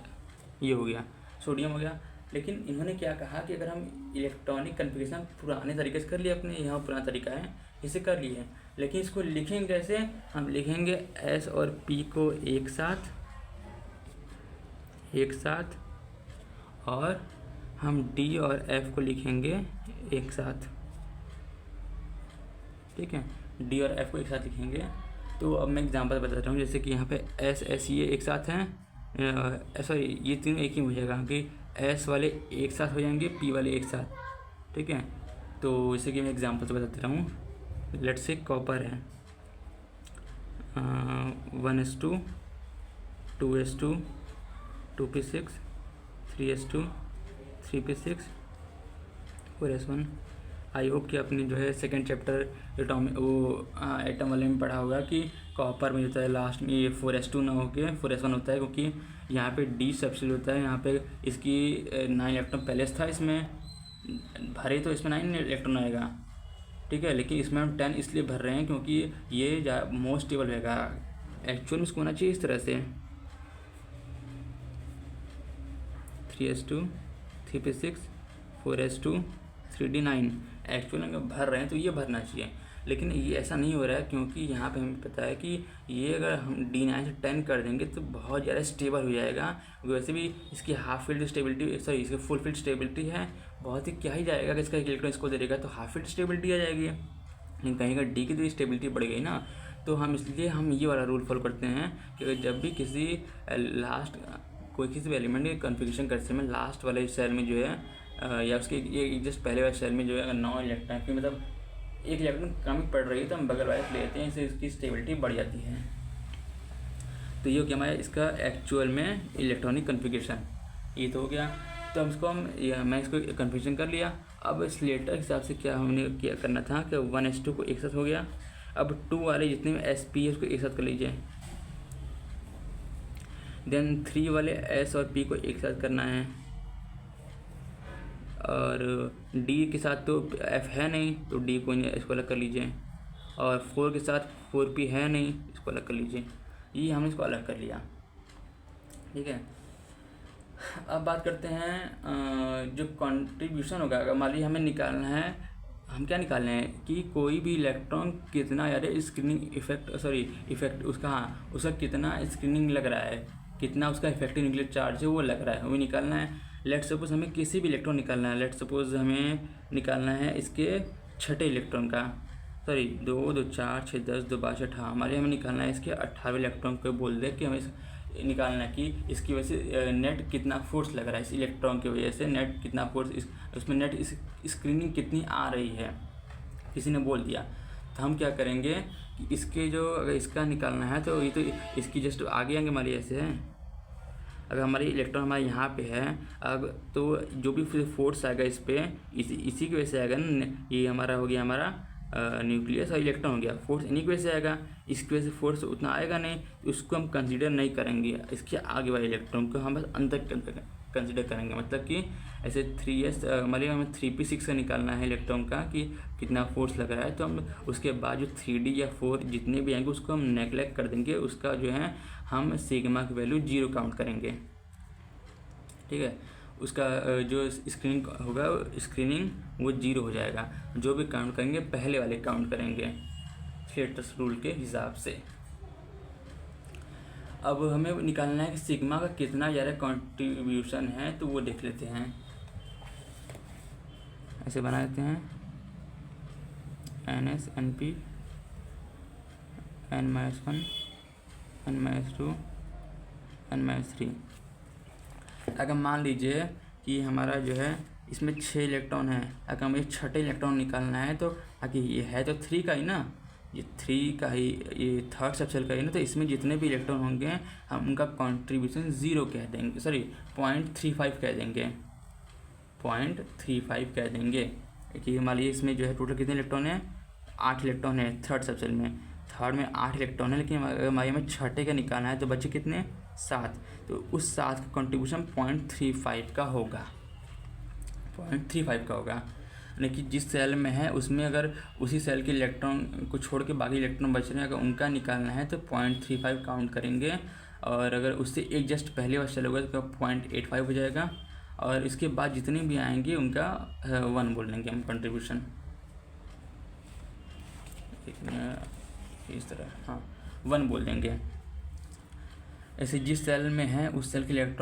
ये हो गया, सोडियम हो गया। लेकिन इन्होंने क्या कहा कि अगर हम इलेक्ट्रॉनिक कन्फिग्रेशन पुराने तरीके से कर लिए, अपने यहाँ पुराना तरीका है इसे कर लिए, लेकिन इसको लिखेंगे कैसे, हम लिखेंगे S और P को एक साथ और हम D और F को लिखेंगे एक साथ, ठीक है, D और F को एक साथ लिखेंगे। तो अब मैं एग्जांपल बता रहा हूँ, जैसे कि यहाँ पे S S ये एक साथ हैं, सॉरी ये तीनों एक ही हो जाएगा कि S वाले एक साथ हो जाएंगे, P वाले एक साथ, ठीक है। तो जैसे कि मैं एग्जांपल से बताते रहा हूँ, लेट्स से कॉपर है 1s2 2s2 2p6 3s2 3p6 4s1। I hope कि आपने जो है सेकेंड चैप्टर एटम वाले में पढ़ा होगा कि कॉपर में होता है लास्ट में ये 4s2 ना होके 4s1 होता है, क्योंकि यहाँ पे D सबसे होता है, यहाँ पे इसकी 9 इलेक्ट्रॉन पहले था, इसमें भरे तो इसमें 9 इलेक्ट्रॉन आएगा, ठीक है, लेकिन इसमें हम 10 इसलिए भर रहे हैं क्योंकि ये मोस्ट स्टेबल रहेगा। एक्चुअल में इसको होना चाहिए इस तरह से 3s2 3p6 4s2 3d9, actual में भर रहे हैं तो ये भरना चाहिए, लेकिन ये ऐसा नहीं हो रहा है क्योंकि यहाँ पे हमें पता है कि ये अगर हम D9 से 10 कर देंगे तो बहुत ज़्यादा स्टेबल हो जाएगा। वैसे भी इसकी हाफ फील्ड स्टेबिलिटी, सॉरी इसकी फुल फील्ड स्टेबिलिटी है बहुत ही, क्या ही जाएगा कि इसका इलेक्ट्रॉन इसको दे देगा तो हाफ फील्ड स्टेबिलिटी आ जाएगी, लेकिन कहीं का D की तो स्टेबिलिटी बढ़ गई ना। तो हम इसलिए हम ये वाला रूल फॉलो करते हैं कि जब भी किसी भी एलिमेंट के कन्फिग्रेशन करते समय लास्ट वाले सेल में जो है या उसके ये जस्ट पहले वाले सेल में जो है अगर 9 इलेक्ट्रॉन की मतलब एक इलेक्ट्रॉन कमी पड़ रही है तो हम बगल वाले ले लेते हैं, इससे इसकी स्टेबिलिटी बढ़ जाती है। तो ये हो गया हमारा इसका एक्चुअल में इलेक्ट्रॉनिक कन्फिग्रेशन, ये तो हो गया। तो मैं इसको कन्फिग्रेशन कर लिया। अब इस लेटर के हिसाब से क्या हमने क्या करना था कि 1s2 को एक साथ हो गया, अब 2 वाले जितने में sp है उसको एक साथ कर लीजिए, देन 3 वाले s और p को एक साथ करना है, और D के साथ तो F है नहीं तो D को इसको अलग कर लीजिए, और 4 के साथ 4p है नहीं इसको अलग कर लीजिए, ये हमने इसको अलग कर लिया, ठीक है। अब बात करते हैं जो कंट्रीब्यूशन होगा, अगर मान लीजिए हमें निकालना है, हम क्या निकालना है कि कोई भी इलेक्ट्रॉन कितना यार स्क्रीनिंग इफेक्ट उसका, हाँ उसका कितना स्क्रीनिंग लग रहा है, कितना उसका इफेक्टिव न्यूक्लियर चार्ज है वो लग रहा है, वो निकालना है। लेट सपोज हमें किसी भी इलेक्ट्रॉन निकालना है, लेट सपोज हमें निकालना है इसके छठे इलेक्ट्रॉन का, सॉरी 2 2 4 6 10 2 12 18, हमारे हमें निकालना है इसके 18वें इलेक्ट्रॉन को बोल दे कि हमें निकालना है कि इसकी वजह से नेट कितना फोर्स लग रहा है, इस इलेक्ट्रॉन की वजह से नेट कितना फोर्स, उसमें नेट स्क्रीनिंग कितनी आ रही है, किसी ने बोल दिया। तो हम क्या करेंगे कि इसके जो अगर इसका निकालना है तो ये तो इसकी जस्ट आगे आगे हमारी ऐसे है, अगर हमारी इलेक्ट्रॉन हमारे यहाँ पे है अब तो जो भी फिर फोर्स आएगा इस पर इसी की वजह से आएगा ना, ये हमारा हो गया हमारा न्यूक्लियस और इलेक्ट्रॉन हो गया, फोर्स इन्हीं की वजह से आएगा, इसकी वजह से फोर्स उतना आएगा नहीं, तो उसको हम कंसीडर नहीं करेंगे, इसके आगे वाले इलेक्ट्रॉन को हम बस अंदर कंसीडर करेंगे। मतलब कि ऐसे 3s हमारे हमें 3p6 का निकालना है इलेक्ट्रॉन का कि कितना फोर्स लग रहा है, तो हम उसके बाद जो 3d या 4 जितने भी आएंगे उसको हम नेगलेक्ट कर देंगे, उसका जो है हम सिग्मा की वैल्यू 0 काउंट करेंगे, ठीक है। उसका जो स्क्रीनिंग होगा स्क्रीनिंग वो 0 हो जाएगा, जो भी काउंट करेंगे पहले वाले काउंट करेंगे थेटस रूल के हिसाब से। अब हमें निकालना है कि सिग्मा का कितना ज़्यादा कंट्रीब्यूशन है, तो वो देख लेते हैं, ऐसे बना लेते हैं, NS NP N-1 N-2 N-3। अगर मान लीजिए कि हमारा जो है इसमें 6 इलेक्ट्रॉन है, अगर हमें छठे इलेक्ट्रॉन निकालना है तो आगे ये है तो 3 का ही ना, ये 3 का ही, ये थर्ड सबसेल का ही ना, तो इसमें जितने भी इलेक्ट्रॉन होंगे हम उनका कॉन्ट्रीब्यूशन 0 कह देंगे, सॉरी 0.35 कह देंगे, 0.35 कह देंगे। कि मान लीजिए इसमें जो है टोटल कितने इलेक्ट्रॉन है, 8 इलेक्ट्रॉन है थर्ड सबसेल में, थर्ड में 8 इलेक्ट्रॉन है, लेकिन अगर हमारे में छठे का निकालना है तो बचे कितने, 7, तो उस 7 का कंट्रीब्यूशन 0.35 का होगा, 0.35 का होगा। यानी कि जिस सेल में है उसमें अगर उसी सेल के इलेक्ट्रॉन को छोड़ के बाकी इलेक्ट्रॉन बच रहे हैं, अगर उनका निकालना है तो 0.35 काउंट करेंगे, और अगर उससे एक जस्ट पहले वाला सेल होगा तो 0.85 हो जाएगा, और इसके बाद जितने भी आएंगे उनका 1 बोल देंगे हम कंट्रीब्यूशन, इस तरह, हाँ 1 बोल देंगे। ऐसे जिस सेल में है उस सेल के इलेक्ट्रॉन